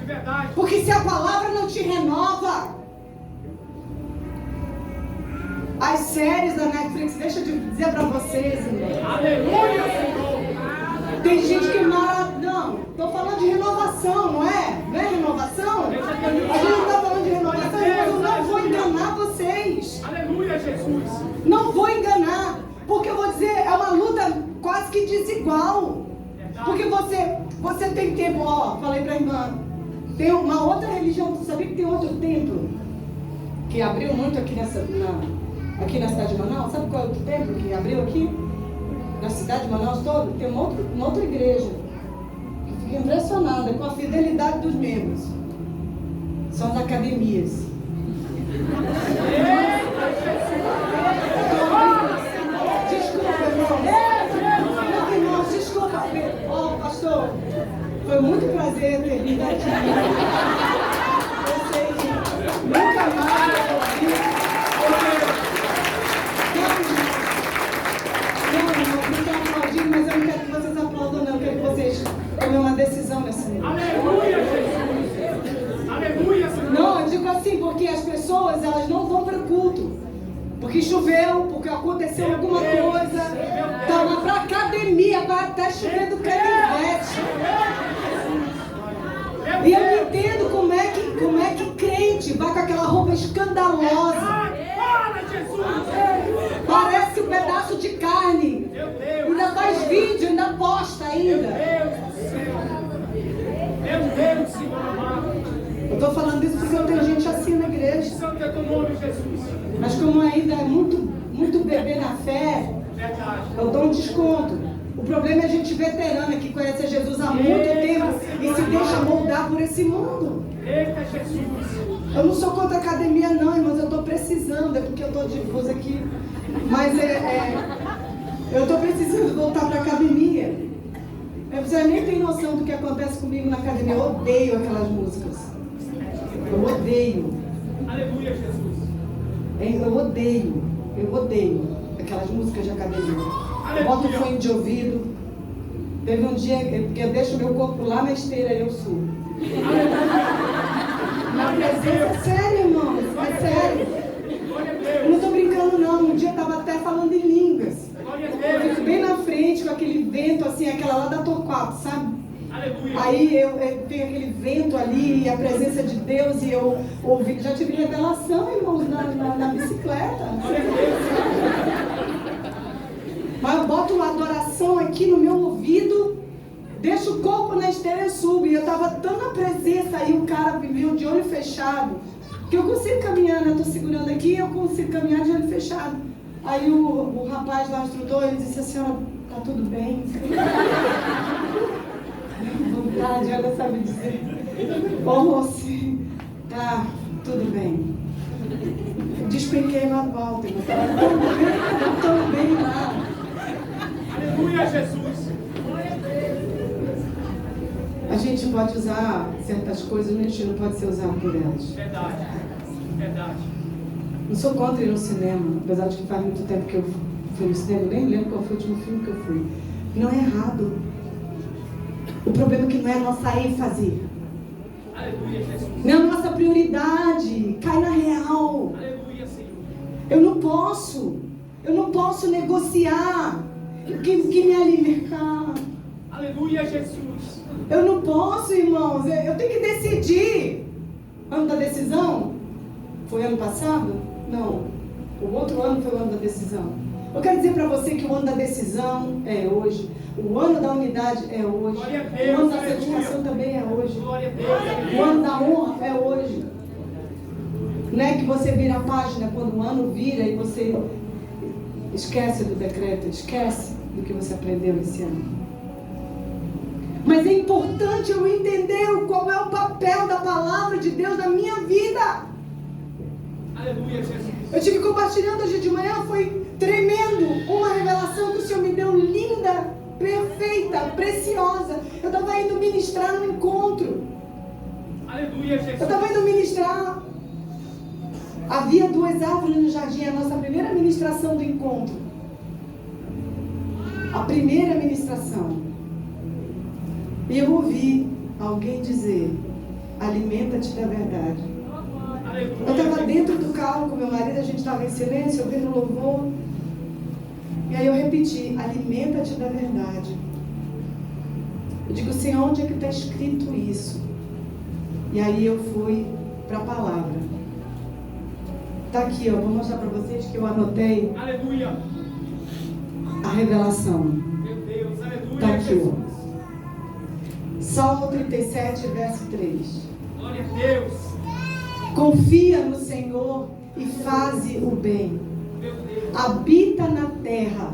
Porque se a palavra não te renova, as séries da Netflix, deixa eu dizer para vocês, irmão. Aleluia, Senhor. Tem gente que não, estou falando de renovação, não é? Não é renovação? A gente não está falando de renovação, mas eu não vou enganar vocês. Aleluia, Jesus. Não vou enganar, porque eu vou dizer, é uma luta quase que desigual. Porque você tem tempo, falei para a irmã, tem uma outra religião, tu sabia que tem outro templo que abriu muito aqui aqui na cidade de Manaus? Sabe qual é o outro templo que abriu aqui? Na cidade de Manaus toda? Tem uma outra igreja. Eu fico impressionada com a fidelidade dos membros. São as academias. Desculpa, irmãos, desculpa. Pastor, foi muito prazer ter vindo aqui. Eu sei que nunca mais eu vou vir. Não quero aplaudir, mas eu não quero que vocês aplaudam, não. Eu quero que vocês tomem uma decisão nessa noite. Aleluia, Jesus. Aleluia, Senhor. Não, eu digo assim, porque as pessoas, elas não vão para o culto. Porque choveu, porque aconteceu alguma coisa. Tá lá para academia, tá chovendo canivete. E eu não entendo como é que crente vai com aquela roupa escandalosa. Parece um pedaço de carne. Ainda faz vídeo, ainda posta ainda. Meu Deus, Senhor amado. Eu estou falando isso porque eu tenho gente assim na igreja. Santo é teu nome, Jesus. Mas como ainda é muito bebê na fé, Verdade. eu dou um desconto. O problema é a gente veterana que conhece Jesus há muito tempo e se deixa moldar por esse mundo. Eita, Jesus. Eu não sou contra a academia não, irmãos, eu estou precisando, é porque eu estou difusa aqui. Mas eu estou precisando voltar para a academia. Você nem tem noção do que acontece comigo na academia. Eu odeio aquelas músicas. Eu odeio. Aleluia, Jesus. Eu odeio aquelas músicas de academia. Eu boto o fone de ouvido. Teve um dia que eu deixo meu corpo lá na esteira e eu subo. Na presença, é sério, irmãos, é sério. Eu não estou brincando não. Um dia eu estava até falando em línguas. Eu fico bem na frente com aquele vento assim, aquela lá da Torquato, sabe? Aleluia. Aí eu tenho aquele vento ali e a presença de Deus e eu ouvi, já tive revelação, irmãos, na bicicleta. Mas eu boto uma adoração aqui no meu ouvido, deixo o corpo na esteira e subo. E eu estava tão na presença, aí o cara me viu de olho fechado, que eu consigo caminhar, né? Eu estou segurando aqui, eu consigo caminhar de olho fechado. Aí o rapaz lá, o instrutor, ele disse: a senhora, tá tudo bem? Vontade, ela sabe dizer. Ô moço, tá tudo bem. Despenquei na volta, eu estava tão bem lá. Aleluia, Jesus. A gente pode usar certas coisas, mas a gente não pode ser usado por elas. Verdade. Verdade. Não sou contra ir no cinema, apesar de que faz muito tempo que eu fui no cinema, nem lembro qual foi o último filme que eu fui. Não é errado. O problema é que não é a nossa ênfase. Aleluia, Jesus. Não é a nossa prioridade. Cai na real. Aleluia, Senhor. Eu não posso negociar o que me alimenta. Aleluia, Jesus. Eu não posso, irmãos. Eu tenho que decidir. Ano da decisão? Foi ano passado? Não. O outro ano foi o ano da decisão. Eu quero dizer para você que o ano da decisão é hoje. O ano da unidade é hoje. Glória a Deus, O ano da aleluia. santificação também é hoje. Glória a Deus. O ano da honra é hoje. Não é que você vira a página quando o ano vira e você esquece do decreto, esquece do que você aprendeu esse ano. Mas é importante eu entender qual é o papel da palavra de Deus na minha vida. Aleluia, Jesus. Eu tive compartilhando hoje de manhã, foi tremendo, uma revelação que o Senhor me deu, linda, perfeita, preciosa. Eu estava indo ministrar no encontro. Aleluia, Jesus. Eu estava indo ministrar. Havia 2 árvores no jardim, a nossa primeira ministração do encontro. A primeira ministração. E eu ouvi alguém dizer: alimenta-te da verdade. Eu estava dentro do carro com meu marido, a gente estava em silêncio, ouvindo louvor. E aí eu repeti: alimenta-te da verdade. Eu digo: Senhor, onde é que está escrito isso? E aí eu fui para a palavra. Está aqui, ó, vou mostrar para vocês que eu anotei. Aleluia. A revelação. Meu Deus, aleluia. Está aqui, Jesus. ó. Salmo 37, verso 3. Glória a Deus. Confia no Senhor e faze o bem. Meu Deus. Habita na terra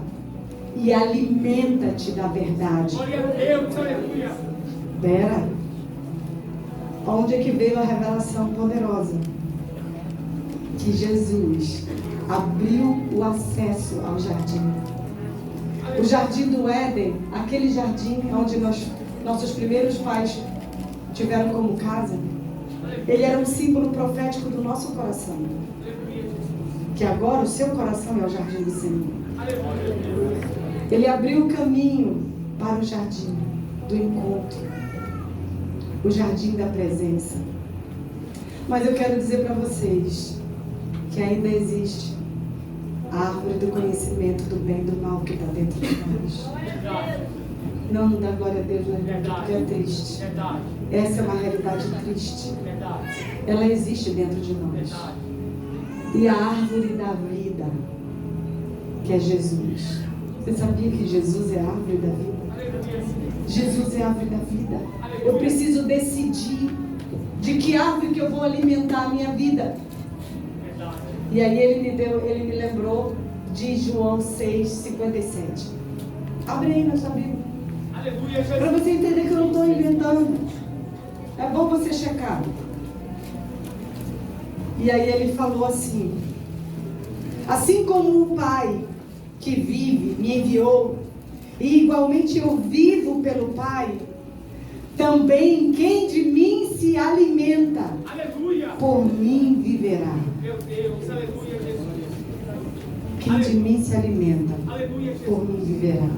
e alimenta-te da verdade. Glória a Deus, aleluia. Pera. Onde é que veio a revelação poderosa? Que Jesus abriu o acesso ao jardim. O jardim do Éden, aquele jardim onde nossos primeiros pais tiveram como casa, ele era um símbolo profético do nosso coração. Que agora o seu coração é o jardim do Senhor. Ele abriu o caminho para o jardim do encontro, o jardim da presença. Mas eu quero dizer para vocês que ainda existe a árvore do conhecimento do bem e do mal que está dentro de nós. Não dá glória a Deus, né? Porque é triste. Verdade. Essa é uma realidade triste. Verdade. Ela existe dentro de nós. Verdade. E a árvore da vida, que é Jesus. Você sabia que Jesus é a árvore da vida? Aleluia. Jesus é a árvore da vida. Eu preciso decidir de que árvore que eu vou alimentar a minha vida. Verdade. E aí ele me lembrou de João 6,57. Abre aí na sua Bíblia. Aleluia, Para Jesus. você entender que eu não estou inventando. É bom você checar. E aí ele falou assim: assim como o Pai que vive me enviou, e igualmente eu vivo pelo Pai, também quem de mim se alimenta, Aleluia. por mim viverá. Meu Deus, aleluia, Jesus. Quem de mim se alimenta, Aleluia, Jesus. por mim viverá.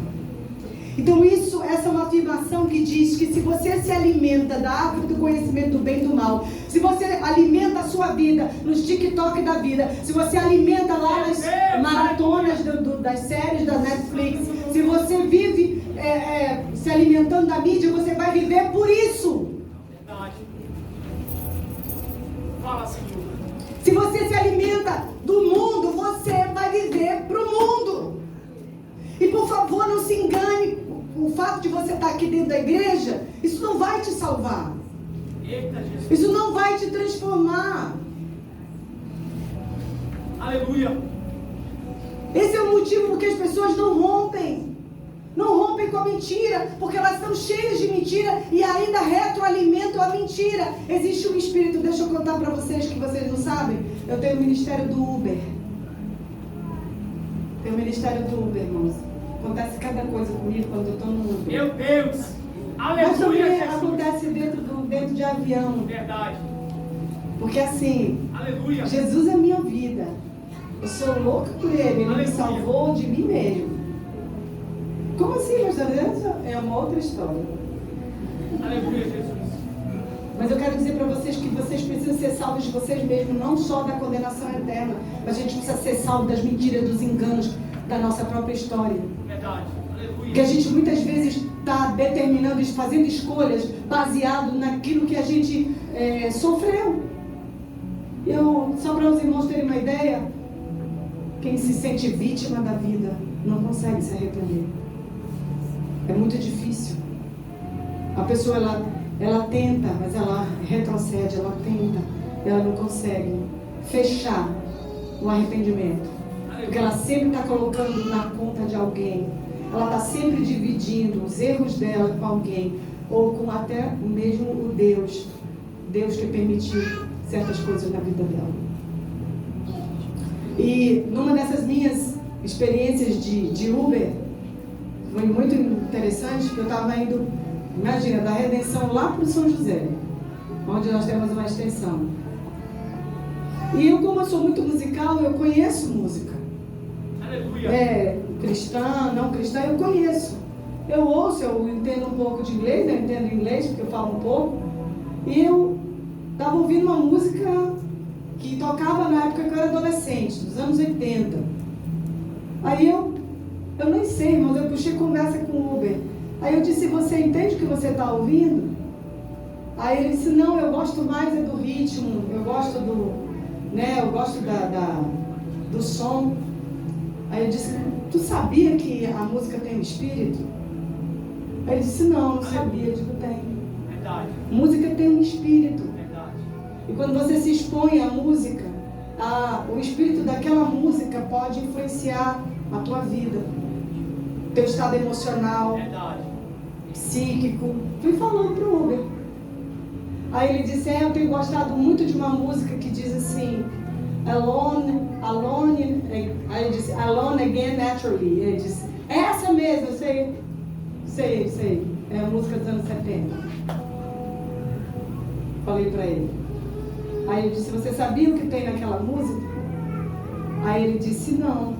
Então essa é uma afirmação que diz que se você se alimenta da árvore do conhecimento do bem e do mal, se você alimenta a sua vida nos TikTok da vida, se você alimenta lá nas maratonas das séries da Netflix, se você vive se alimentando da mídia, você vai viver por isso. Verdade. Fala, Senhor. Se você se alimenta do mundo, você vai viver para o mundo. E por favor, não se engane. O fato de você estar aqui dentro da igreja, isso não vai te salvar. Eita, Jesus. Isso não vai te transformar. Aleluia. Esse é o motivo por que as pessoas não rompem. Não rompem com a mentira, porque elas estão cheias de mentira e ainda retroalimentam a mentira. Existe um espírito, deixa eu contar para vocês que vocês não sabem. Eu tenho o ministério do Uber. Tenho o ministério do Uber, irmãos. Acontece cada coisa comigo quando eu estou no Uber. Meu Deus. Mas também Aleluia, Jesus. acontece dentro de avião. Verdade. Porque assim, Aleluia. Jesus é minha vida. Eu sou louca por Ele. Ele me Aleluia. salvou de mim mesmo. Como assim, pastor? É uma outra história. Aleluia, Jesus. Mas eu quero dizer para vocês que vocês precisam ser salvos de vocês mesmos, não só da condenação eterna. Mas a gente precisa ser salvo das mentiras, dos enganos da nossa própria história. Verdade. Que a Aleluia. gente muitas vezes está determinando, fazendo escolhas baseado naquilo que a gente sofreu. Só para os irmãos terem uma ideia, quem se sente vítima da vida não consegue se arrepender. É muito difícil. A pessoa ela tenta, mas ela retrocede, ela tenta, ela não consegue fechar o arrependimento. Porque ela sempre está colocando na conta de alguém. Ela está sempre dividindo os erros dela com alguém. Ou com até mesmo o Deus. Deus que permitiu certas coisas na vida dela. E numa dessas minhas experiências de Uber, foi muito interessante, que eu estava indo, imagina, da Redenção lá para o São José, onde nós temos uma extensão. E eu, como eu sou muito musical, eu conheço música. Aleluia. Cristã, não cristã, eu conheço. Eu ouço, eu entendo um pouco de inglês, né? Eu entendo inglês porque eu falo um pouco. E eu estava ouvindo uma música que tocava na época que eu era adolescente, nos anos 80. Aí eu nem sei, irmãos, eu puxei conversa com o Uber. Aí eu disse: você entende o que você está ouvindo? Aí ele disse: não, eu gosto mais do ritmo, eu gosto eu gosto do som. Aí eu disse: tu sabia que a música tem um espírito? Aí ele disse: não sabia. Eu digo: tem. Verdade. Música tem um espírito. Verdade. E quando você se expõe à música, o espírito daquela música pode influenciar a tua vida, teu estado emocional, Verdade. psíquico. Fui falando pro Uber. Aí ele disse: eu tenho gostado muito de uma música que diz assim: Alone, aí ele disse: Alone Again Naturally. Ele disse: essa mesmo, eu sei. É a música dos anos 70. Falei pra ele. Aí eu disse: você sabia o que tem naquela música? Aí ele disse: não.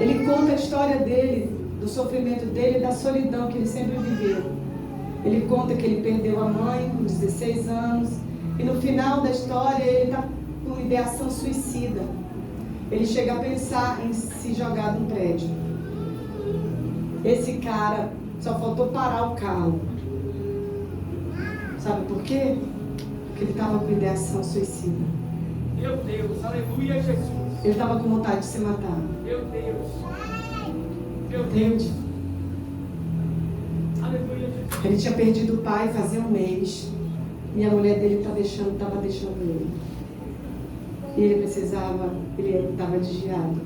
Ele conta a história dele, do sofrimento dele e da solidão que ele sempre viveu. Ele conta que ele perdeu a mãe com 16 anos. E no final da história ele está com ideação suicida. Ele chega a pensar em se jogar de um prédio. Esse cara só faltou parar o carro. Sabe por quê? Porque ele estava com ideação suicida. Meu Deus, aleluia, Jesus. Ele estava com vontade de se matar. Meu Deus. Meu Deus. Entende? Aleluia, Jesus. Ele tinha perdido o pai fazia um mês. E a mulher dele estava deixando ele. E ele estava desviado.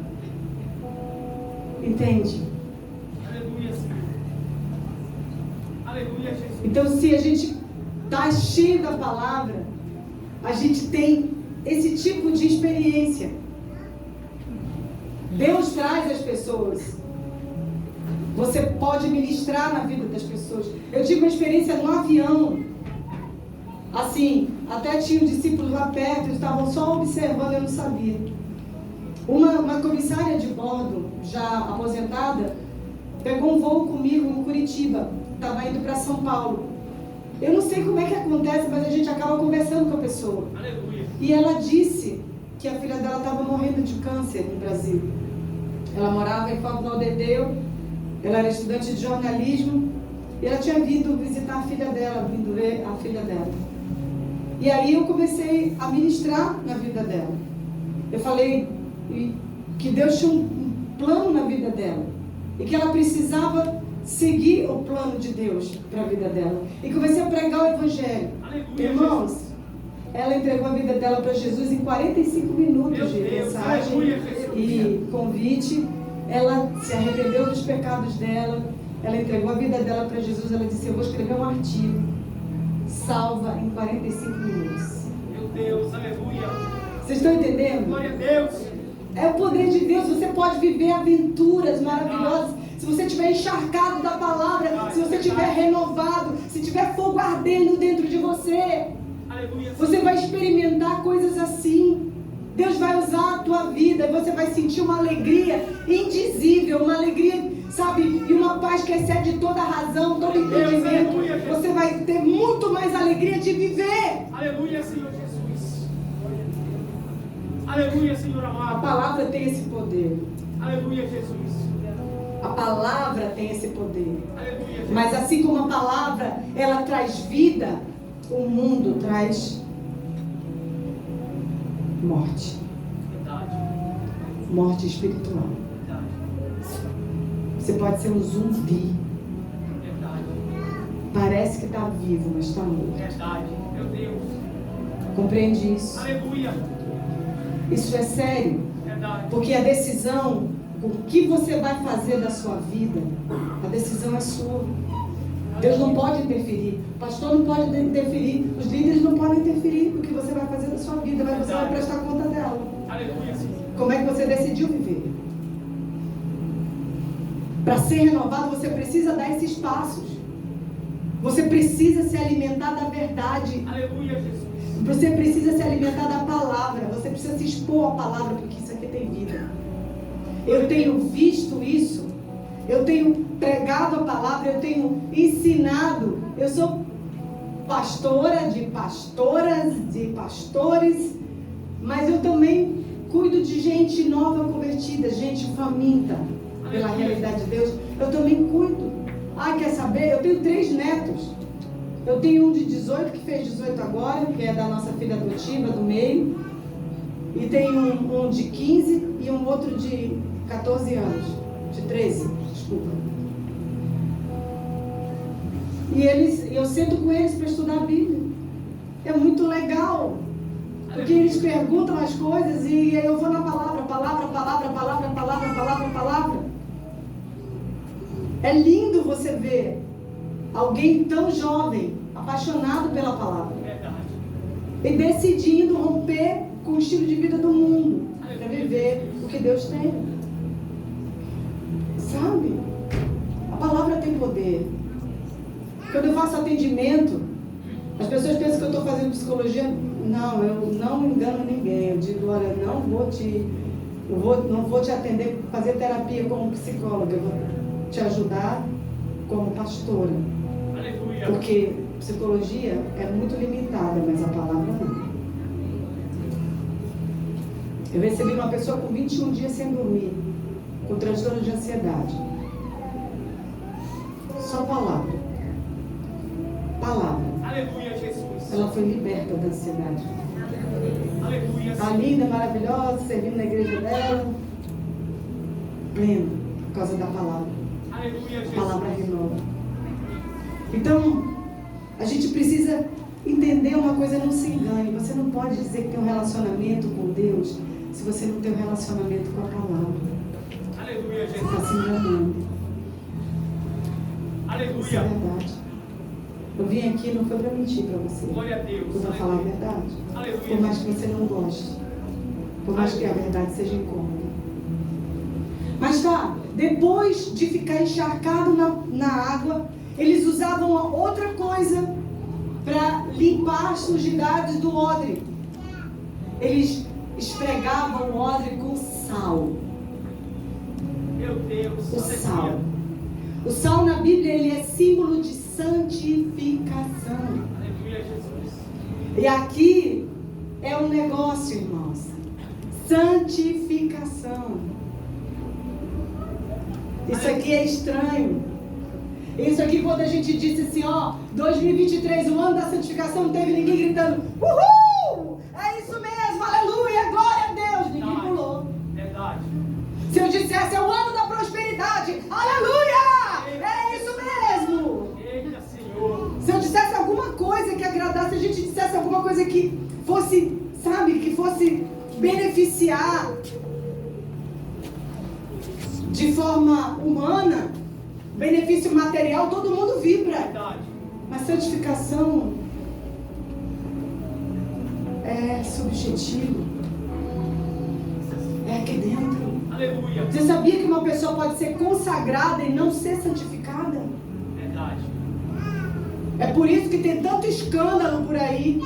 Entende? Aleluia, Senhor. Aleluia, Jesus. Então, se a gente está cheio da palavra, a gente tem esse tipo de experiência. Deus traz as pessoas. Você pode ministrar na vida das pessoas. Eu tive uma experiência no avião. Assim, até tinha um discípulo lá perto, eles estavam só observando, eu não sabia. Uma comissária de bordo, já aposentada, pegou um voo comigo em Curitiba. Estava indo para São Paulo. Eu não sei como é que acontece, mas a gente acaba conversando com a pessoa. Aleluia. E ela disse que a filha dela estava morrendo de câncer no Brasil. Ela morava em Campo Aldedeu, ela era estudante de jornalismo, e ela tinha vindo visitar a filha dela, vindo ver a filha dela. E aí eu comecei a ministrar na vida dela. Eu falei que Deus tinha um plano na vida dela, e que ela precisava seguir o plano de Deus para a vida dela. E comecei a pregar o Evangelho. Aleluia, Irmãos, Jesus. ela entregou a vida dela para Jesus em 45 minutos Meu de Deus, mensagem aleluia, Jesus. e convite. Ela se arrependeu dos pecados dela. Ela entregou a vida dela para Jesus. Ela disse: eu vou escrever um artigo. Salva em 45 minutos. Meu Deus, aleluia. Vocês estão entendendo? Glória a Deus. É o poder de Deus. Você pode viver aventuras maravilhosas se você estiver encharcado da palavra, se você estiver renovado, se tiver fogo ardendo dentro de você. Aleluia. Você vai experimentar coisas assim. Deus vai usar a tua vida e você vai sentir uma alegria indizível, uma alegria, sabe, e uma paz que excede toda a razão, todo entendimento. Você vai ter muito mais alegria de viver. Aleluia, Senhor Jesus. Aleluia, Senhor A amado. palavra tem esse poder. Aleluia, Jesus. A palavra tem esse poder. Aleluia, Jesus. Mas assim como a palavra, ela traz vida, o mundo traz morte. Verdade. Morte espiritual. Verdade. Você pode ser um zumbi. Verdade. Parece que está vivo, mas está morto. Verdade. Meu Deus. Compreende isso? Aleluia. Isso é sério. Verdade. Porque a decisão, o que você vai fazer da sua vida, a decisão é sua. Deus não pode interferir. O pastor não pode interferir. Os líderes não podem interferir no que você vai fazer da sua vida. Mas você vai prestar conta dela. Aleluia, Senhor. Como é que você decidiu viver? Para ser renovado, você precisa dar esses passos. Você precisa se alimentar da verdade. Aleluia, Jesus. Você precisa se alimentar da palavra. Você precisa se expor à palavra, porque isso aqui tem vida. Eu tenho visto isso. Eu tenho pregado a palavra. Eu tenho ensinado. Eu sou pastora de pastoras, de pastores. Mas eu também cuido de gente nova convertida, gente faminta pela realidade de Deus. Eu também cuido. Quer saber? Eu tenho 3 netos. Eu tenho um de 18, que fez 18 agora, que é da nossa filha adotiva, do meio. E tenho um de 15 e um outro de 14 anos. De 13, desculpa. E eu sento com eles para estudar a Bíblia. É muito legal. Porque eles perguntam as coisas e eu vou na palavra. É lindo você ver alguém tão jovem, apaixonado pela palavra. Verdade. E decidindo romper com o estilo de vida do mundo para viver o que Deus tem. Sabe? A palavra tem poder. Quando eu faço atendimento, as pessoas pensam que eu estou fazendo psicologia. Não, eu não engano ninguém. Eu digo: olha, não vou te atender, fazer terapia como psicóloga. Eu vou te ajudar como pastora. Aleluia. Porque psicologia é muito limitada, mas a palavra não. Eu recebi uma pessoa com 21 dias sem dormir, com transtorno de ansiedade. Só palavra. Palavra. Aleluia, Jesus. Ela foi liberta da ansiedade. Aleluia, Está Senhor. linda, maravilhosa, servindo na igreja dela. Plena, por causa da palavra. Aleluia, A Jesus. palavra renova. Então, a gente precisa entender uma coisa: não se engane. Você não pode dizer que tem um relacionamento com Deus se você não tem um relacionamento com a palavra. Aleluia, Você está Jesus. se enganando. Isso é Aleluia. verdade. Eu vim aqui não foi para mentir para você. Glória a Deus. Foi para falar a verdade. Aleluia. Por mais que você não goste. Por mais que a verdade seja incômoda. Mas tá, depois de ficar encharcado na água, eles usavam outra coisa para limpar as sujidades do odre. Eles esfregavam o odre com sal. Meu Deus. O sal. O sal na Bíblia ele é símbolo de santificação. Aleluia, Jesus. E aqui é um negócio, irmãos. Santificação. Isso aqui é estranho. Isso aqui quando a gente disse assim, ó, 2023, o ano da santificação, não teve ninguém gritando, uhul! É isso mesmo, aleluia, glória a Deus. Ninguém pulou. Verdade. Se eu dissesse, é o ano da prosperidade, aleluia! É isso mesmo. Eita, Senhor. Se eu dissesse alguma coisa que agradasse, se a gente dissesse alguma coisa que fosse, sabe, que fosse beneficiar de forma humana, benefício material, todo mundo vibra. Verdade. Mas santificação é subjetivo. É aqui dentro. Aleluia. Você sabia que uma pessoa pode ser consagrada e não ser santificada? Verdade. É por isso que tem tanto escândalo por aí.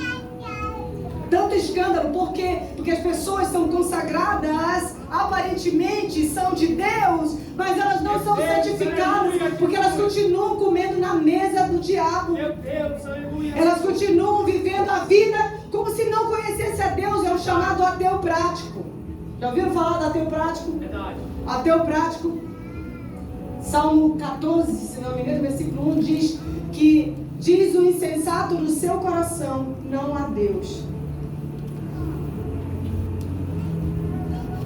Tanto escândalo, por quê? Porque as pessoas são consagradas, aparentemente são de Deus, mas elas não são santificadas, porque elas continuam comendo na mesa do diabo. Meu Deus, aleluia. Elas continuam vivendo a vida como se não conhecesse a Deus. É o chamado ateu prático. Já ouviram falar do ateu prático? Verdade. Ateu prático. Salmo 14, se não me engano, versículo 1 diz que diz o insensato no seu coração, não há Deus.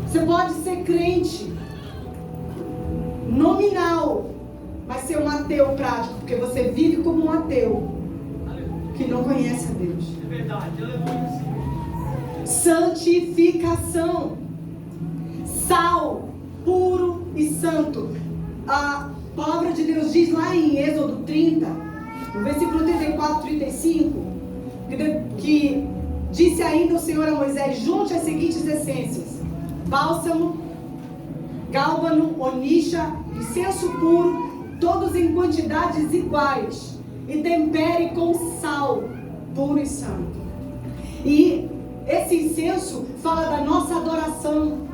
Você pode ser crente nominal, mas ser um ateu prático, porque você vive como um ateu que não conhece a Deus. É verdade, aleluia, Senhor. Santificação. Sal, puro e santo. A palavra de Deus diz lá em Êxodo 30, no versículo 34, 35, que disse ainda o Senhor a Moisés, junte as seguintes essências: bálsamo, gálbano, onixa, incenso puro, todos em quantidades iguais, e tempere com sal, puro e santo. E esse incenso fala da nossa adoração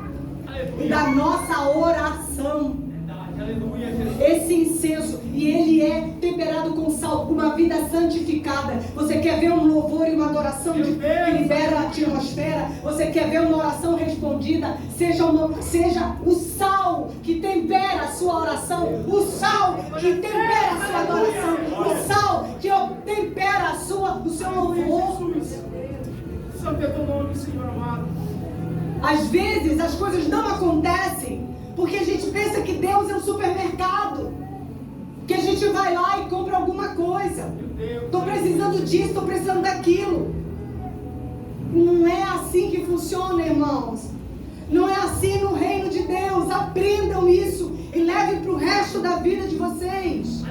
e da nossa oração. Verdade, aleluia, Jesus. Esse incenso, e ele é temperado com sal, uma vida santificada. Você quer ver um louvor e uma adoração que libera a atmosfera? Você quer ver uma oração respondida? Seja o sal que tempera a sua oração, o sal que tempera a sua adoração, o sal que tempera o seu louvor. Santo é teu nome, Senhor amado. Às vezes as coisas não acontecem porque a gente pensa que Deus é um supermercado, que a gente vai lá e compra alguma coisa. Estou precisando disso, estou precisando daquilo. Não é assim que funciona, irmãos. Não é assim no reino de Deus. Aprendam isso e levem para o resto da vida de vocês.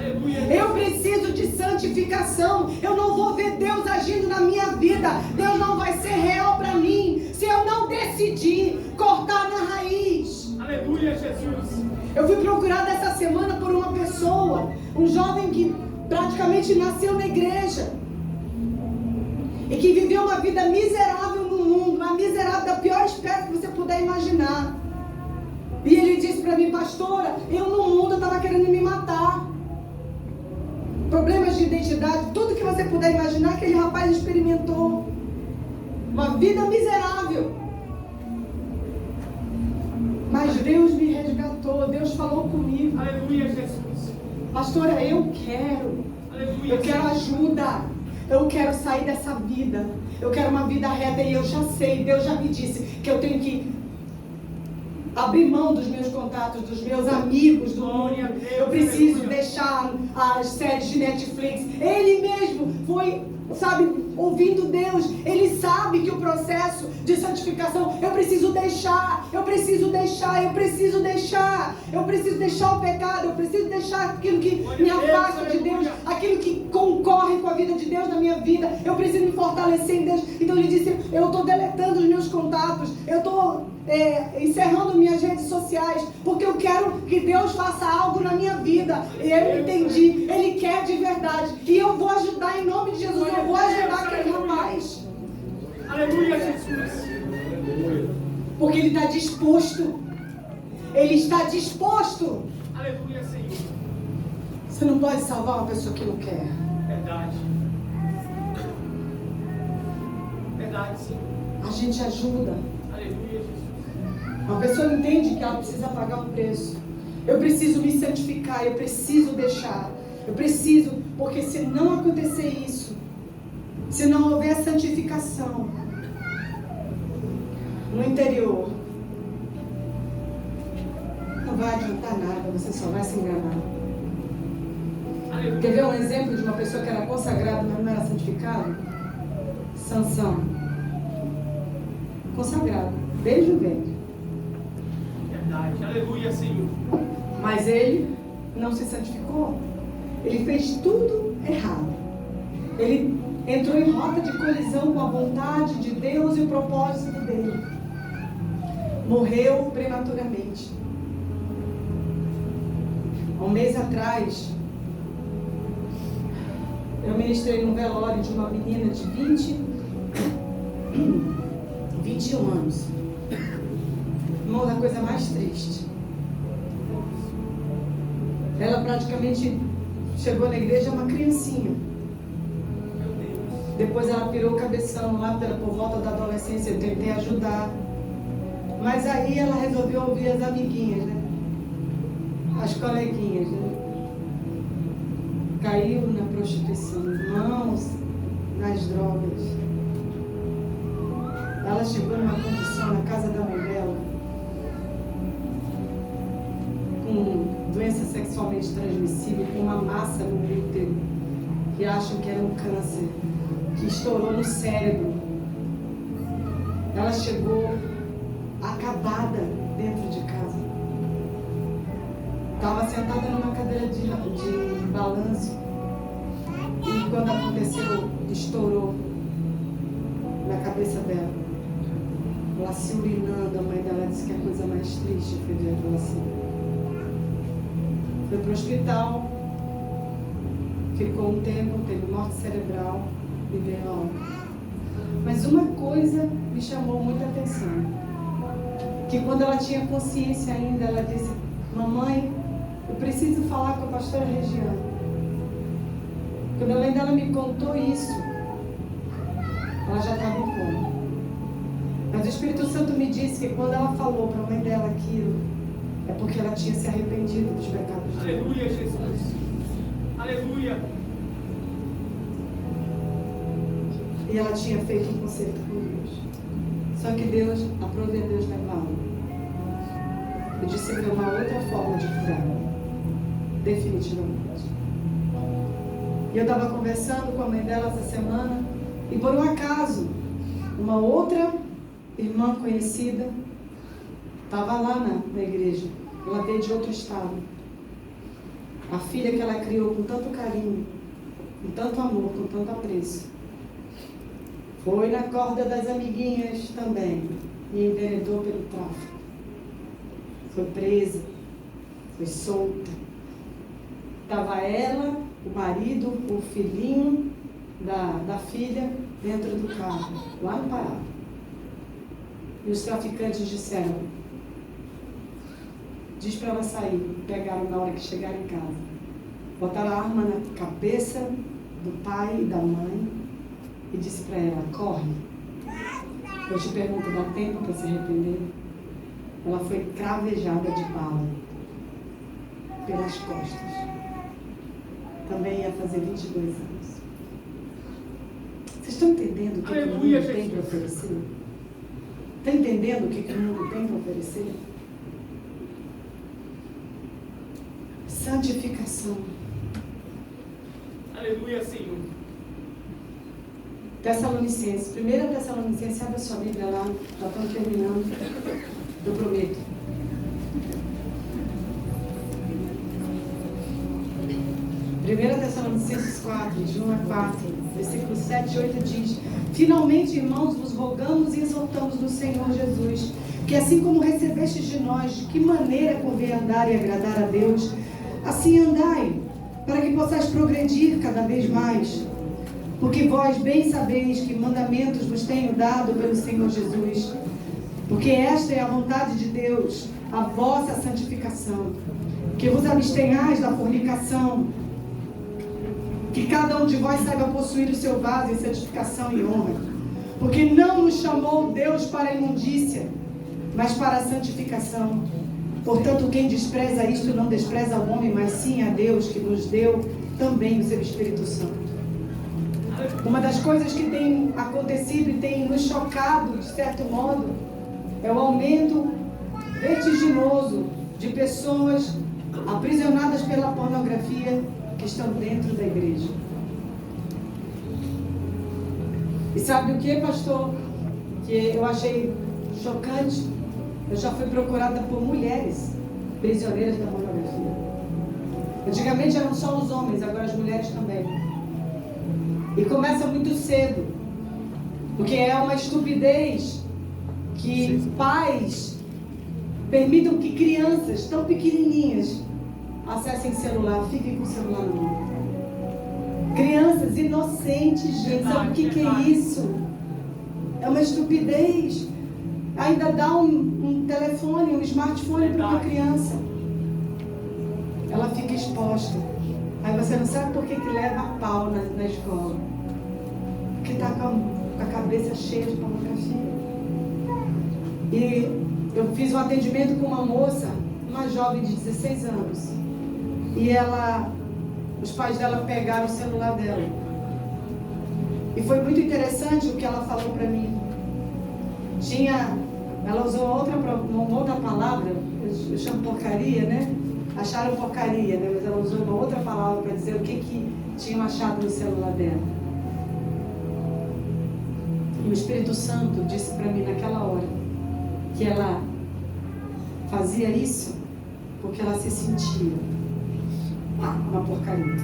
Eu preciso de santificação. Eu não vou ver Deus agindo na minha vida. Deus não vai ser real para mim se eu não decidir cortar na raiz. Aleluia, Jesus. Eu fui procurada essa semana por uma pessoa, um jovem que praticamente nasceu na igreja e que viveu uma vida miserável no mundo, uma miserável da pior espécie que você puder imaginar. E ele disse para mim, pastora, eu no mundo estava querendo me matar. Problemas de identidade, tudo que você puder imaginar, aquele rapaz experimentou. Uma vida miserável. Mas Deus me resgatou, Deus falou comigo. Aleluia, Jesus. Pastora, eu quero ajuda. Eu quero sair dessa vida. Eu quero uma vida reta e eu já sei, Deus já me disse que eu tenho que abrir mão dos meus contatos, dos meus amigos do mundo. Eu preciso deixar as séries de Netflix. Ele mesmo foi, ouvindo Deus. Ele sabe que o processo de santificação, eu preciso deixar o pecado, eu preciso deixar aquilo que me afasta de Deus, aquilo que concorre com a vida de Deus na minha vida. Eu preciso me fortalecer em Deus. Então ele disse, eu estou deletando os meus contatos, eu estou encerrando minhas redes sociais, porque eu quero que Deus faça algo na minha vida. E eu entendi, Ele quer de verdade, e eu vou ajudar em nome de Jesus. Eu vou ajudar aquele rapaz. Aleluia, Jesus. Porque ele está disposto. Ele está disposto. Aleluia, Senhor. Você não pode salvar uma pessoa que não quer. Verdade. Verdade, Senhor. A gente ajuda. Aleluia, Jesus. Uma pessoa entende que ela precisa pagar um preço. Eu preciso me santificar, eu preciso deixar. Eu preciso, porque se não acontecer isso, se não houver santificação no interior, não vai adiantar nada, você só vai se enganar. Aleluia. Quer ver um exemplo de uma pessoa que era consagrada, mas não era santificada? Sansão. Consagrado, desde o ventre. Verdade. Aleluia, Senhor. Mas ele não se santificou. Ele fez tudo errado. Ele entrou em rota de colisão com a vontade de Deus e o propósito dele. Morreu prematuramente. Há um mês atrás, eu ministrei num velório de uma menina de 21 anos. Irmão, a coisa mais triste. Ela praticamente chegou na igreja uma criancinha. Depois ela pirou o cabeção lá por volta da adolescência. Eu tentei ajudar. Mas aí ela resolveu ouvir as amiguinhas, né? As coleguinhas, né? Caiu na prostituição, irmãos, nas drogas. Ela chegou numa condição na casa da mãe dela, com doença sexualmente transmissível, com uma massa no útero, que acham que era um câncer, que estourou no cérebro. Ela chegou acabada dentro de casa. Estava sentada numa cadeira de balanço. E quando aconteceu, estourou na cabeça dela. Ela se urinando, a mãe dela disse que a coisa mais triste foi ver aquela cena. Foi para o hospital, ficou um tempo, teve morte cerebral e veio a óbito. Mas uma coisa me chamou muita atenção, que quando ela tinha consciência ainda, ela disse, mamãe, eu preciso falar com a pastora Regiane. Quando a mãe dela me contou isso, ela já estava em coma. Mas o Espírito Santo me disse que quando ela falou para a mãe dela aquilo, é porque ela tinha se arrependido dos pecados dela. Aleluia, Jesus. Aleluia. E ela tinha feito um concerto com Deus. Só que Deus, aprove a Deus levá-la. Eu disse que é uma outra forma de curar, definitivamente. E eu estava conversando com a mãe dela essa semana, e por um acaso, uma outra irmã conhecida estava lá na igreja. Ela veio de outro estado. A filha que ela criou com tanto carinho, com tanto amor, com tanto apreço, foi na corda das amiguinhas também e enveredou pelo tráfico. Foi presa, foi solta. Estava ela, o marido, o filhinho da filha dentro do carro, lá no Pará. E os traficantes disseram, diz para ela sair. Pegaram na hora que chegaram em casa. Botaram a arma na cabeça do pai e da mãe e disse para ela, corre. Eu te pergunto, dá tempo para se arrepender? Ela foi cravejada de bala pelas costas. Também ia fazer 22 anos. Vocês estão entendendo o que o mundo tem para oferecer? Está entendendo o que o mundo tem para oferecer? santificação. Aleluia, Senhor. Tessalonicenses, 1 Tessalonicenses, abre a sua Bíblia lá, já estamos terminando, eu prometo. 1 Tessalonicenses 4, de 1 a 4, versículos 7 e 8 diz: Finalmente, irmãos, vos rogamos e exortamos no Senhor Jesus, que assim como recebestes de nós, de que maneira convém andar e agradar a Deus, assim andai, para que possais progredir cada vez mais. Porque vós bem sabeis que mandamentos vos tenho dado pelo Senhor Jesus. Porque esta é a vontade de Deus, a vossa santificação. Que vos abstenhais da fornicação. Que cada um de vós saiba possuir o seu vaso em santificação e honra. Porque não nos chamou Deus para a imundícia, mas para a santificação. Portanto, quem despreza isto não despreza o homem, mas sim a Deus, que nos deu também o seu Espírito Santo. Uma das coisas que tem acontecido e tem nos chocado, de certo modo, é o aumento vertiginoso de pessoas aprisionadas pela pornografia que estão dentro da igreja. E sabe o que, pastor? Que eu achei chocante. Eu já fui procurada por mulheres prisioneiras da pornografia. Antigamente eram só os homens, agora as mulheres também. E começa muito cedo, porque é uma estupidez que pais permitam que crianças tão pequenininhas acessem celular, fiquem com o celular na mão. Crianças inocentes, gente, sabe o que é isso? É uma estupidez. Ainda dá um telefone, um smartphone para uma criança. Ela fica exposta. Aí você não sabe por que leva a pau na escola. Porque está com a cabeça cheia de pornografia. E eu fiz um atendimento com uma moça, uma jovem de 16 anos. E os pais dela pegaram o celular dela. E foi muito interessante o que ela falou para mim. Ela usou uma outra palavra, eu chamo porcaria, né? Acharam porcaria, né? Mas ela usou uma outra palavra para dizer o que tinham achado no celular dela. E o Espírito Santo disse para mim naquela hora que ela fazia isso porque ela se sentia uma porcaria.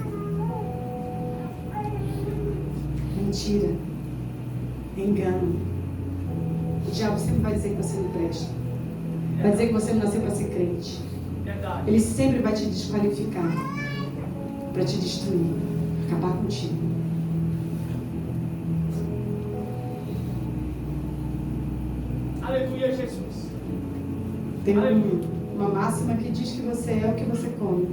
Mentira. Engano. O diabo sempre vai dizer que você não presta. Vai dizer que você não nasceu para ser crente. Ele sempre vai te desqualificar, para te destruir, acabar contigo. Aleluia, Jesus. Tem uma máxima que diz que você é o que você come.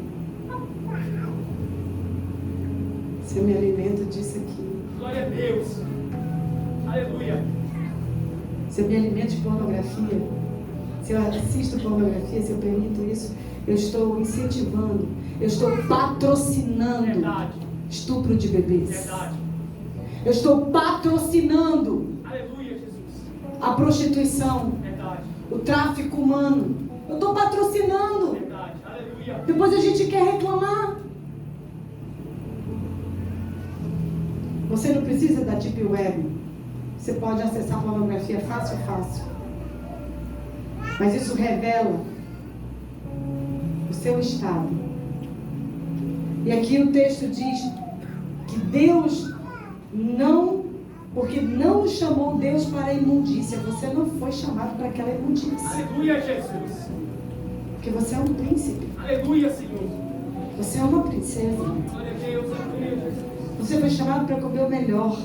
Se eu me alimento disso aqui. Glória a Deus. Aleluia. Se eu me alimento de pornografia, se eu assisto pornografia, se eu permito isso, eu estou incentivando, eu estou patrocinando estupro de bebês. Verdade. Eu estou patrocinando Aleluia, Jesus. a prostituição, Verdade. o tráfico humano. Eu estou patrocinando. Verdade. Aleluia. Depois a gente quer reclamar. Você não precisa da Deep Web. Você pode acessar a pornografia fácil. Mas isso revela o seu estado. E aqui o texto diz que Deus porque não nos chamou Deus para a imundícia. Você não foi chamado para aquela imundícia. Aleluia, Jesus. Porque você é um príncipe. Aleluia, Senhor. Você é uma princesa. Glória a Deus, aleluia, Jesus. Você foi chamado para comer o melhor.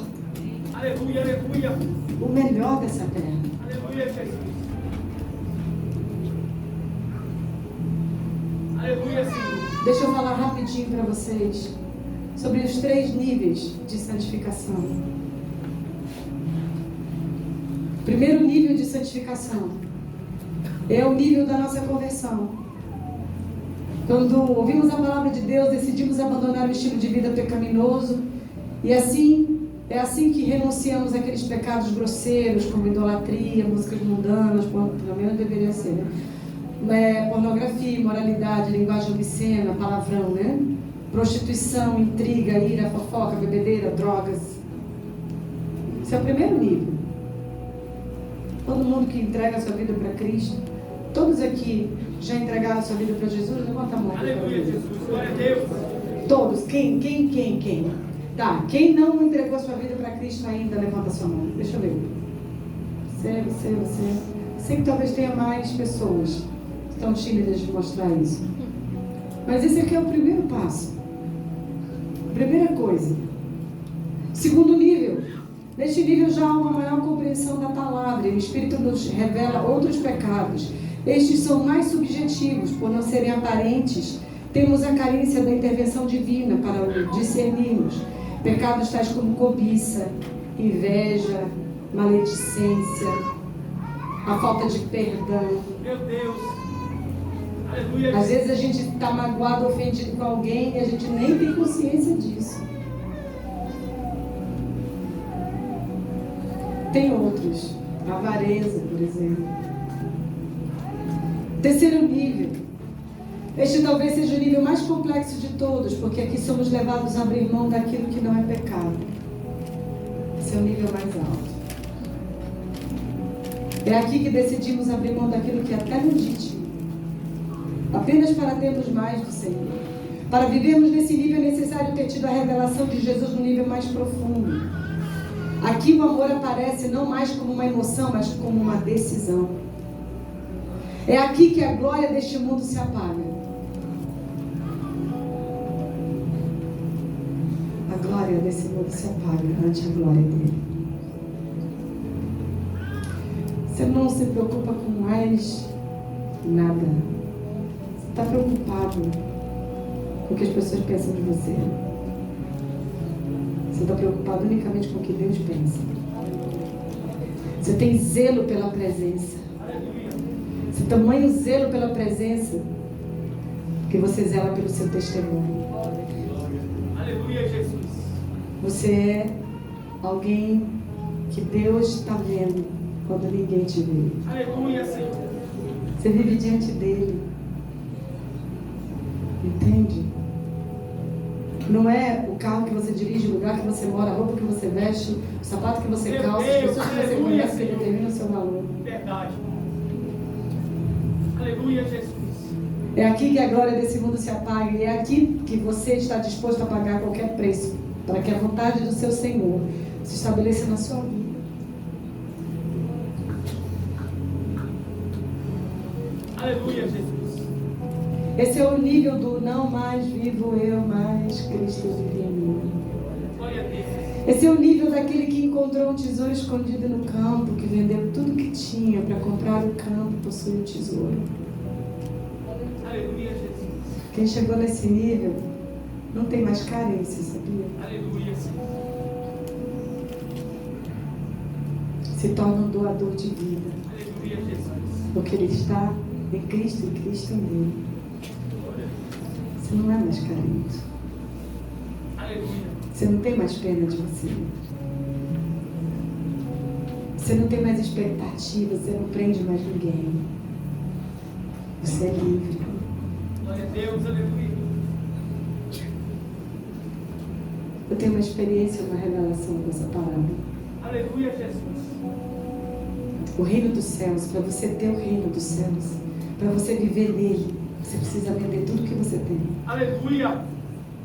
Aleluia, aleluia. O melhor dessa terra. Aleluia, Jesus. Aleluia, Senhor. Deixa eu falar rapidinho para vocês sobre os 3 níveis de santificação. Primeiro nível de santificação é o nível da nossa conversão. Quando ouvimos a palavra de Deus, decidimos abandonar o estilo de vida pecaminoso e é assim que renunciamos àqueles pecados grosseiros como idolatria, músicas mundanas, também não deveria ser, né? pornografia, imoralidade, linguagem obscena, palavrão, né? Prostituição, intriga, ira, fofoca, bebedeira, drogas. Esse é o primeiro nível. Todo mundo que entrega a sua vida para Cristo, todos aqui já entregaram a sua vida para Jesus? Levanta a mão. Aleluia, Jesus. Glória a Deus. Todos. Quem? Tá, quem não entregou a sua vida para Cristo ainda, levanta a sua mão. Deixa eu ver. Você. Sei que talvez tenha mais pessoas que estão tímidas de mostrar isso. Mas esse aqui é o primeiro passo. Primeira coisa. Segundo nível. Neste nível já há uma maior compreensão da palavra. E o Espírito nos revela outros pecados. Estes são mais subjetivos, por não serem aparentes. Temos a carência da intervenção divina para o discernirmos. Pecados tais como cobiça, inveja, maledicência, a falta de perdão. Meu Deus. Aleluia. Às vezes a gente está magoado, ofendido com alguém e a gente nem tem consciência disso. Tem outros. A avareza, por exemplo. Terceiro nível. Este talvez seja o nível mais complexo de todos, porque aqui somos levados a abrir mão daquilo que não é pecado. Esse é o nível mais alto. É aqui que decidimos abrir mão daquilo que é até legítimo, apenas para termos mais do Senhor. Para vivermos nesse nível é necessário ter tido a revelação de Jesus no nível mais profundo. Aqui o amor aparece não mais como uma emoção, mas como uma decisão. É aqui que a glória deste mundo se apaga. A glória desse mundo se apaga ante a glória dele. Você não se preocupa com mais nada. Você está preocupado com o que as pessoas pensam de você. Você está preocupado unicamente com o que Deus pensa. Você tem zelo pela presença. Você tem tamanho zelo pela presença que você zela pelo seu testemunho. Aleluia, Jesus. Você é alguém que Deus está vendo quando ninguém te vê. Aleluia, Senhor. Você vive diante dele. Entende? Não é o carro que você dirige, o lugar que você mora, a roupa que você veste, o sapato que você calça, as pessoas que você conhece que determinam o seu valor. Verdade. Aleluia, Jesus. É aqui que a glória desse mundo se apaga. E é aqui que você está disposto a pagar qualquer preço para que a vontade do seu Senhor se estabeleça na sua vida. Aleluia, Jesus. Esse é o nível do não mais vivo eu, mas Cristo vive em mim. Glória a Deus. Esse é o nível daquele que encontrou um tesouro escondido no campo, que vendeu tudo que tinha para comprar o campo e possuir o tesouro. Aleluia, Jesus. Quem chegou nesse nível não tem mais carência, sabia? Aleluia, Senhor. Se torna um doador de vida. Aleluia, Jesus. Porque ele está em Cristo e Cristo nele. Você não é mais carente. Aleluia. Você não tem mais pena de você. Você não tem mais expectativa, você não prende mais ninguém. Você é livre. Glória a Deus, aleluia. Eu tenho uma experiência, uma revelação dessa palavra. Aleluia, Jesus. O reino dos céus, para você ter o reino dos céus, para você viver nele, você precisa vender tudo que você tem. Aleluia.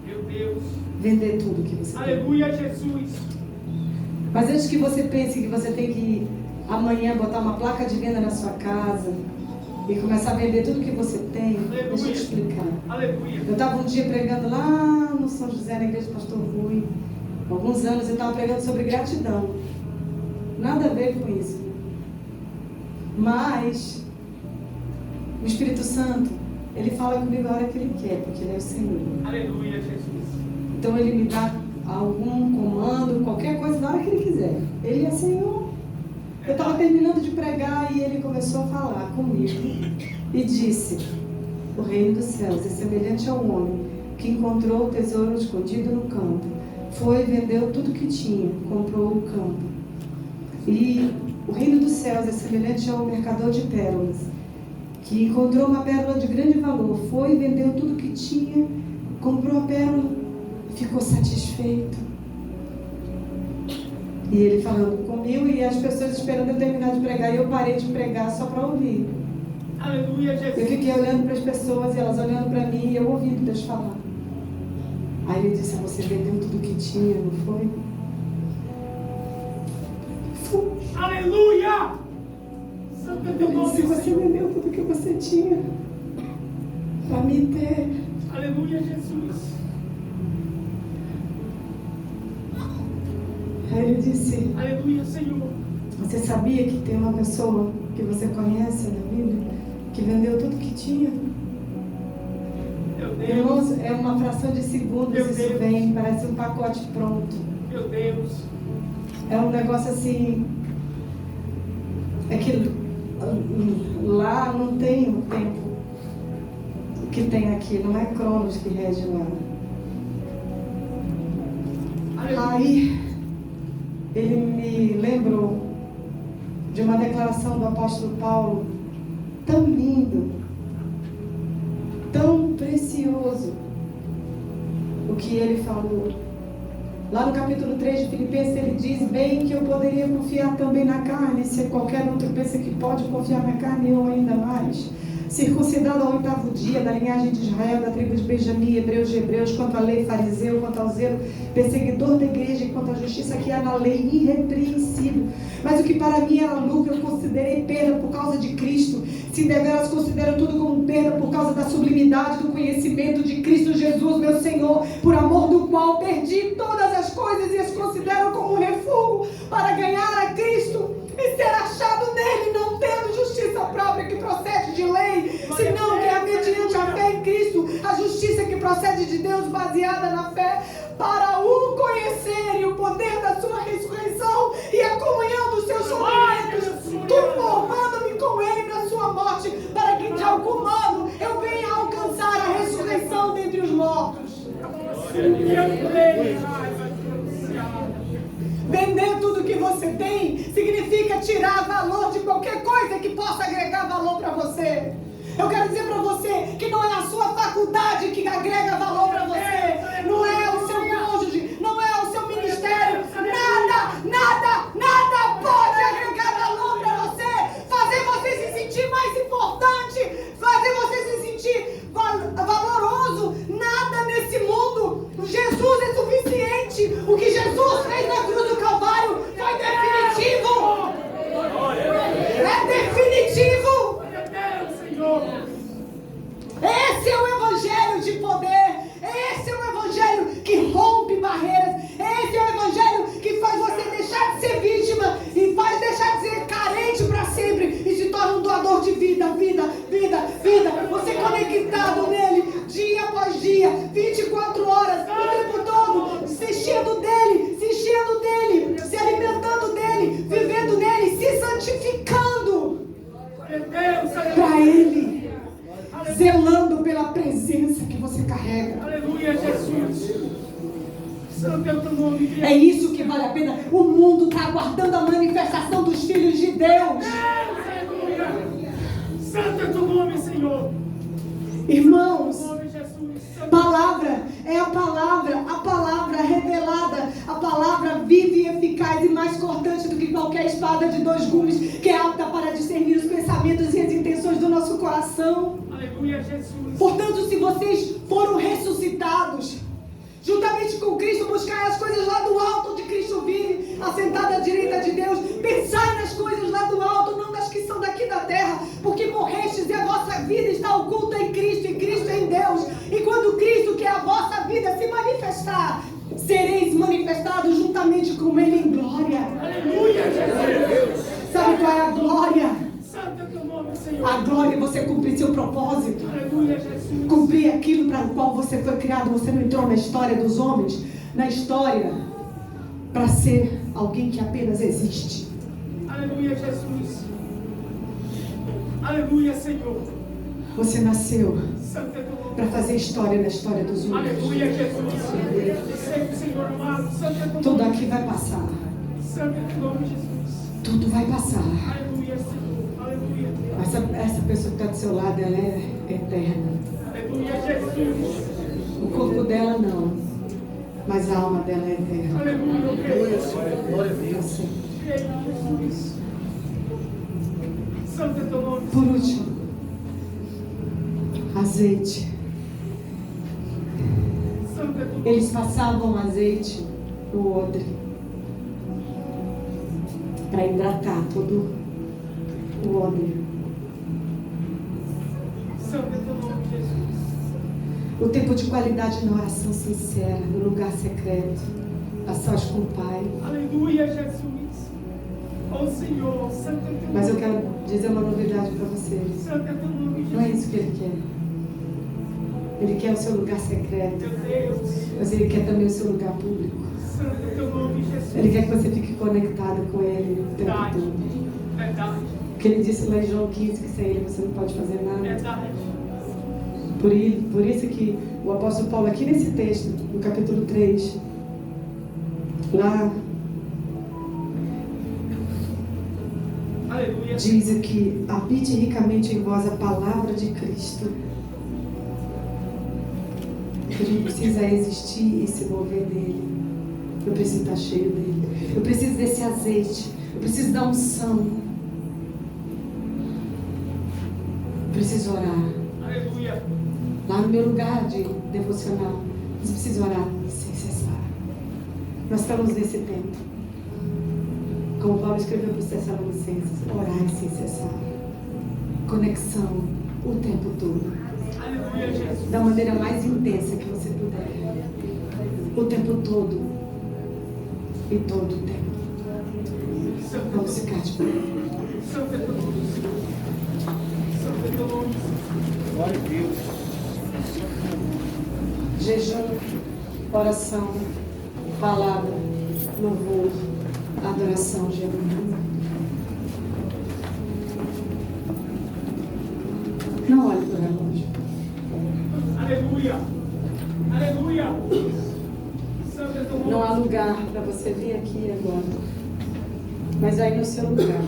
Meu Deus. Vender tudo que você tem. Aleluia, Jesus. Mas antes que você pense que você tem que amanhã botar uma placa de venda na sua casa e começar a vender tudo que você tem, Aleluia. deixa eu te explicar. Aleluia. Eu estava um dia pregando lá no São José, na igreja do Pastor Rui. Há alguns anos eu estava pregando sobre gratidão. Nada a ver com isso. Mas o Espírito Santo, ele fala comigo a hora que ele quer, porque ele é o Senhor. Aleluia, Jesus. Então ele me dá algum comando, qualquer coisa, na hora que ele quiser. Ele é Senhor. Eu estava terminando de pregar e ele começou a falar comigo e disse: o reino dos céus é semelhante ao homem que encontrou o tesouro escondido no campo. Foi, vendeu tudo que tinha, comprou o campo. E o reino dos céus é semelhante ao mercador de pérolas, que encontrou uma pérola de grande valor, foi, vendeu tudo que tinha, comprou a pérola, ficou satisfeito. E ele falando comigo e as pessoas esperando eu terminar de pregar, e eu parei de pregar só para ouvir. Aleluia, Jesus. Eu fiquei olhando para as pessoas e elas olhando para mim e eu ouvindo Deus falar. Aí ele disse: você vendeu tudo que tinha, não foi? Aleluia! Santo é teu Ele nome, disse: você Senhor. vendeu tudo que você tinha para me ter. Aleluia, Jesus. Aí ele disse: Aleluia, Senhor. você sabia que tem uma pessoa que você conhece na Bíblia que vendeu tudo que tinha? Meu Deus. Irmãos, é uma fração de segundos, Meu isso Deus. vem, parece um pacote pronto. Meu Deus. É um negócio assim. É que lá não tem o tempo que tem aqui, não é Cronos que rege lá. Aleluia. Aí ele me lembrou de uma declaração do apóstolo Paulo, tão lindo, tão precioso, o que ele falou. Lá no capítulo 3 de Filipenses ele diz: bem que eu poderia confiar também na carne, se qualquer outro pensa que pode confiar na carne, eu ainda mais. Circuncidado ao 8º dia, da linhagem de Israel, da tribo de Benjamim, hebreus de hebreus, quanto à lei, fariseu, quanto ao zelo, perseguidor da igreja, e quanto à justiça que há na lei, irrepreensível. Mas o que para mim era lucro, eu considerei perda por causa de Cristo. Se deveras considero tudo como perda por causa da sublimidade do conhecimento de Cristo Jesus, meu Senhor, por amor do qual perdi todas as coisas e as considero como refúgio para ganhar a Cristo e ser achado nele, não tendo justiça própria que procede de lei, senão que é mediante a fé em Cristo, a justiça que procede de Deus baseada na fé, para o conhecer e o poder da sua ressurreição e a comunhão dos seus sofrimentos, conformando-me com ele na sua morte, para que de algum modo eu venha alcançar a ressurreição dentre os mortos. Vender tudo que você tem significa tirar valor de qualquer coisa que possa agregar valor para você. Eu quero dizer para você que não é a sua faculdade que agrega valor para você, não é o seu cônjuge, não é o seu ministério, nada pode agregar valor para você, fazer você se sentir mais importante, fazer você se sentir valoroso. Nada nesse mundo. Jesus é suficiente. O que Jesus fez na cruz do Calvário foi definitivo. É definitivo. Esse é o evangelho de poder. Esse é o evangelho que rompe barreiras. Esse é o evangelho que faz você deixar de ser vítima e faz deixar de ser carente para sempre e se torna um doador de vida. Você conectado nele dia após dia, 24 horas, o tempo todo, se enchendo dele, se alimentando dele, vivendo nele, se santificando para ele, zelando pela presença que você carrega. Aleluia, Jesus. Santo é o teu nome, Deus. É isso que vale a pena. O mundo está aguardando a manifestação dos filhos de Deus. Aleluia. Santo é o teu nome, Senhor. Irmãos, Em nome de Jesus. palavra é a palavra revelada, a palavra viva e eficaz e mais cortante do que qualquer espada de 2 gumes, que é apta para discernir os pensamentos e as intenções do nosso coração. Aleluia, Jesus. Portanto, se vocês foram ressuscitados, juntamente com Cristo, buscai as coisas lá do alto onde Cristo vive, assentado à direita de Deus. Pensai nas coisas lá do alto, não nas que são daqui da terra, porque morrestes e a vossa vida está oculta em Cristo, e Cristo em Deus. E quando Cristo, que é a vossa vida, se manifestar, sereis manifestados juntamente com Ele em glória. Aleluia, Jesus. Sabe qual é a glória? Santo é o teu nome, Senhor. A glória é você cumprir seu propósito. Aleluia, Jesus. Cumprir aquilo para o qual você foi criado. Você não entrou na história dos homens, na história para ser alguém que apenas existe. Aleluia, Jesus. Aleluia, Senhor. Você nasceu Santo é teu nome. para fazer história na história dos homens. Aleluia, Jesus. Sempre, Senhor amado. Santo é teu Tudo nome. aqui vai passar. Santo é teu nome, Jesus. Tudo vai passar. Aleluia, Senhor. Aleluia. Essa pessoa que está do seu lado, ela é eterna. Aleluia, Jesus. O corpo dela não, mas a alma dela é eterna. Aleluia, Glória a Deus. Assim. Jesus. Santo é teu nome. Por último, azeite. Santo é teu nome. Eles passavam azeite no odre para hidratar todo o odre. Santo é teu nome, Jesus. O tempo de qualidade na oração sincera, no lugar secreto, a sós com o Pai. Aleluia, Jesus. Oh Senhor, Santo é teu nome. Mas eu quero dizer uma novidade para vocês. Santo é teu nome, Não é Jesus. isso que Ele quer. Ele quer o seu lugar secreto, Meu Deus. mas Ele quer também o seu lugar público. Santo é teu nome, Jesus. Ele quer que você fique conectado com Ele o tempo Verdade. todo. Verdade. Porque Ele disse lá em João 15 que sem Ele você não pode fazer nada. Verdade. Por isso que o apóstolo Paulo, aqui nesse texto, no capítulo 3, lá Aleluia. diz aqui: habite ricamente em vós a palavra de Cristo. A gente precisa existir e se mover dele. Eu preciso estar cheio dele. Eu preciso desse azeite. Eu preciso da unção. Eu preciso orar. Aleluia. Lá no meu lugar de devocional, eu preciso orar sem cessar. Nós estamos nesse tempo. Como Paulo escreveu para os Tessalonicenses, orar sem cessar. Conexão o tempo todo. Aleluia, Jesus. Da maneira mais intensa que você puder. O tempo todo. E todo o tempo. Santo é Vamos ficar de pé. Santo é teu nome. Santo é teu nome. Glória a Deus. Jejum, oração, palavra, louvor, adoração genuína. Não olhe para o relógio. Aleluia. Aleluia. Santo é teu nome. Não há lugar para você vir aqui agora. Mas aí no seu lugar,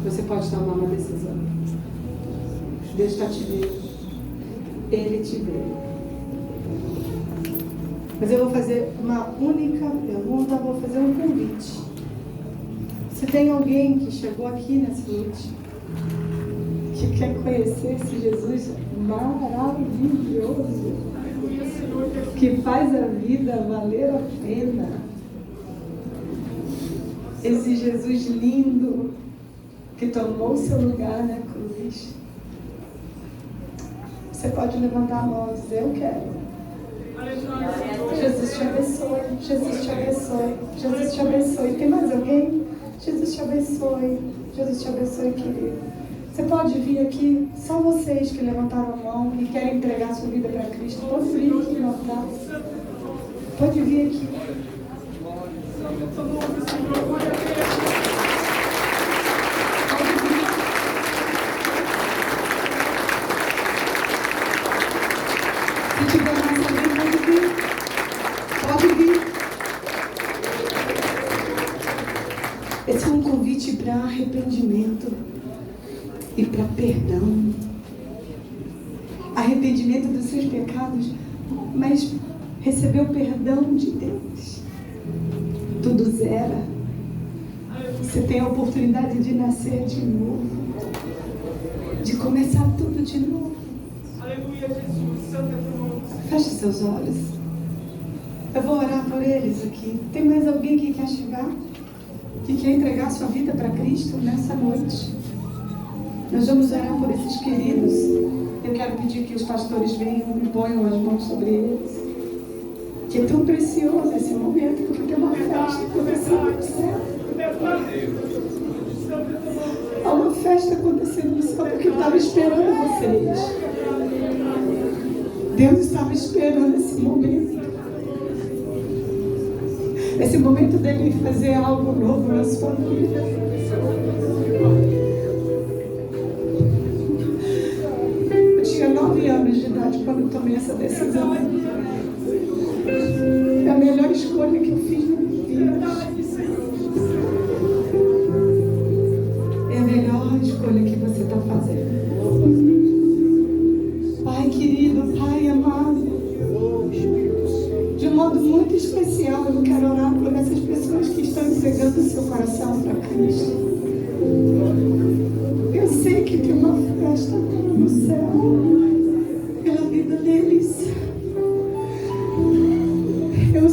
você pode tomar uma decisão. Deus está te vendo. Ele te vê. Mas eu vou fazer uma única pergunta, vou fazer um convite. Se tem alguém que chegou aqui nessa noite, que quer conhecer esse Jesus maravilhoso, Aleluia, Senhor Jesus. que faz a vida valer a pena, esse Jesus lindo, que tomou o seu lugar na cruz, você pode levantar a mão e dizer: eu quero. Aleluia, Senhor. Jesus te abençoe, Jesus te abençoe, Jesus te abençoe. Tem mais alguém? Jesus te abençoe, Jesus te abençoe, querido. Você pode vir aqui, só vocês que levantaram a mão e querem entregar sua vida para Cristo, pode vir aqui no altar. Pode vir aqui. Santo é teu nome, Senhor. Glória a Deus. Se tiver mais alguém, pode vir. Pode vir. Esse é um convite para arrependimento e para perdão. Arrependimento dos seus pecados, mas receber o perdão de Deus. Tudo zera. Você tem a oportunidade de nascer de novo, de começar tudo de novo. Aleluia, Jesus. Santo é teu nome. Feche seus olhos. Eu vou orar por eles aqui. Tem mais alguém que quer chegar? Que quer entregar sua vida para Cristo nessa noite? Nós vamos orar por esses queridos. Eu quero pedir que os pastores venham e ponham as mãos sobre eles. Que é tão precioso esse momento, porque tem uma festa acontecendo no céu. Há uma festa acontecendo no céu, porque eu estava esperando vocês. Deus estava esperando esse momento. Esse momento dele fazer algo novo na sua vida. Eu tinha 9 anos de idade quando eu tomei essa decisão. É a melhor escolha que eu fiz na minha vida. Cristo. Eu sei que tem uma festa agora no céu pela vida deles. Eu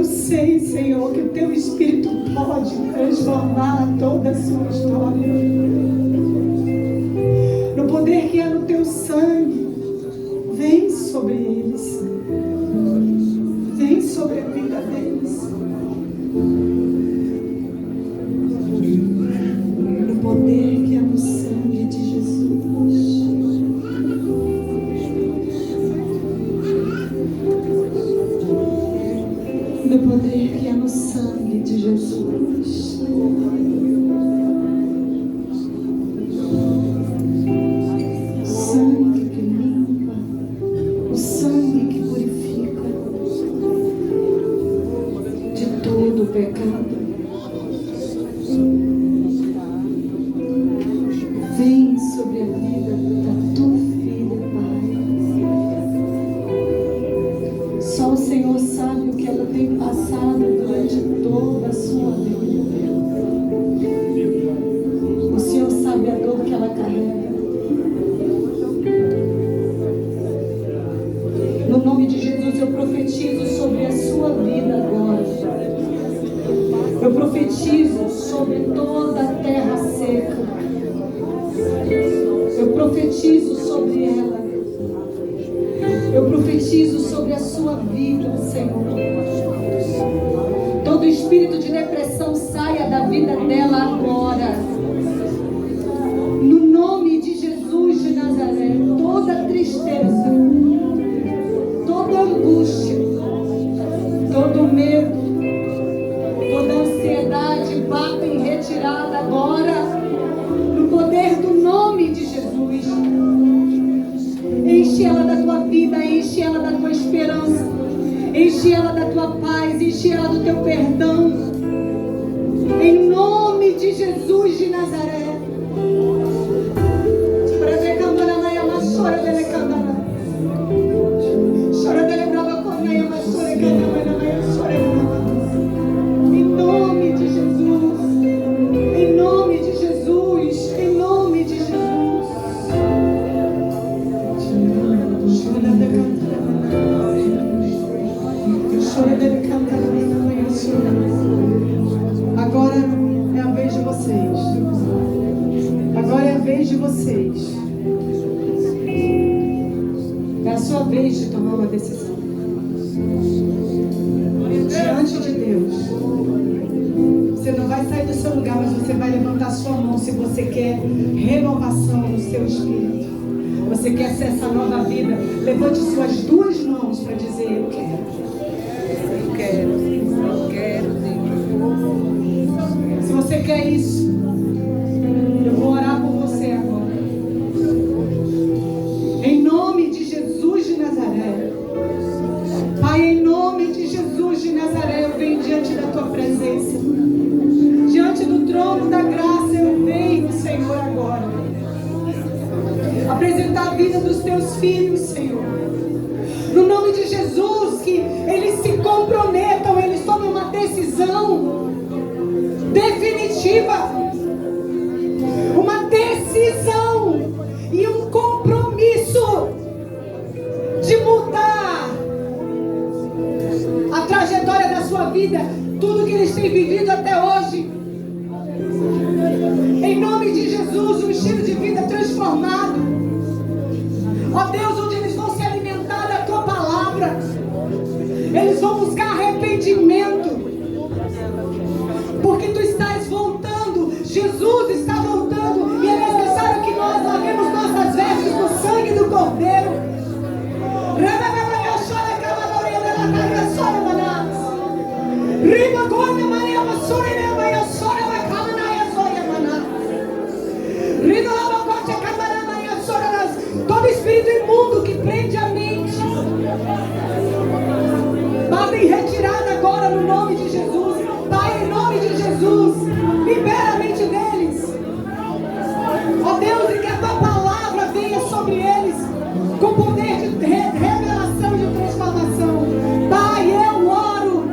sei, Senhor, que o Teu Espírito pode transformar toda a sua história. No poder que é no Teu sangue, vem sobre eles. Vem sobre a vida deles. No poder que é no sangue de Jesus. No poder que é no sangue de Jesus. O sangue que limpa, o sangue que purifica de todo o pecado. Vem sobre a vida da tua filha, Pai. Só o Senhor sabe o que ela tem passado durante toda a sua vida. O Senhor sabe a dor que ela carrega. No nome de Jesus, eu profetizo sobre a sua vida agora. Eu profetizo sobre toda a terra seca. Eu profetizo sobre ela. Eu profetizo sobre a sua vida, Senhor. Todo espírito de depressão saia da vida dela agora. No nome de Jesus de Nazaré, toda tristeza, toda angústia, todo medo, toda ansiedade, bata em retirada agora. No poder do nome de Jesus. Enche ela da tua vida, enche ela da tua esperança, enche ela da tua paz, enche ela do teu perdão. Em nome de Jesus de Nazaré. Em nome de Jesus, em nome de Jesus, em nome de Jesus. Agora é a vez de vocês. Agora é a vez de vocês. É a sua vez de tomar uma decisão diante de Deus. Você não vai sair do seu lugar, mas você vai levantar sua mão se você quer renovação no seu espírito. Você quer ser essa nova vida. Levante suas duas mãos para dizer: eu quero. Eu quero. Eu quero. Se você quer isso, eu vou orar por você agora. Em nome de Jesus de Nazaré. Pai, em nome de Jesus de Nazaré, eu venho diante da tua presença. Diante do trono da graça, eu venho, Senhor, agora. Apresentar a vida dos teus filhos, Senhor. No nome de Jesus, que eles se comprometam, eles tomem uma decisão definitiva. Uma decisão e um compromisso de mudar a trajetória da sua vida, tudo que eles têm vivido até hoje. Em nome de Jesus, um estilo de vida transformado. Ó Deus, onde eles vão se alimentar da tua palavra, eles vão buscar arrependimento, porque tu estás voltando. Jesus está voltando, e é necessário que nós lavemos nossas vestes no sangue do Cordeiro. Todo espírito imundo que prende a mente, bata em retirada agora no nome de Jesus. Pai, em nome de Jesus, libera a mente deles. Ó Deus, e que a tua palavra venha sobre eles com poder de revelação, de transformação. Pai, eu oro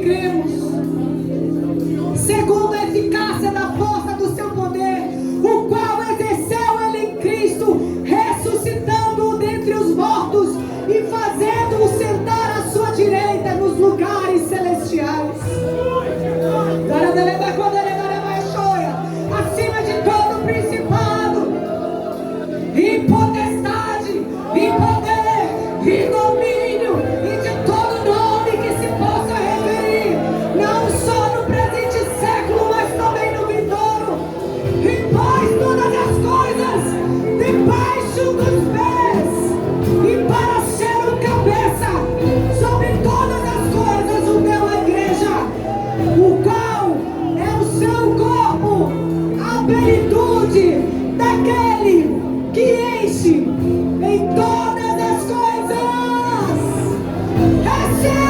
cremos. Segundo a eficácia da força do seu poder, o qual exerceu ele em Cristo, ressuscitando-o dentre os mortos e fazendo-o sentar à sua direita nos lugares celestiais. Acima de todo principado, e potestade, e poder, e domínio, e de todo nome que se possa referir, não só no presente século, mas também no vindouro. E pôs todas as coisas debaixo dos pés, e para ser o cabeça sobre todas as coisas, o deu à igreja, o qual é o seu corpo, a plenitude daquele que enche em todas as coisas. Receba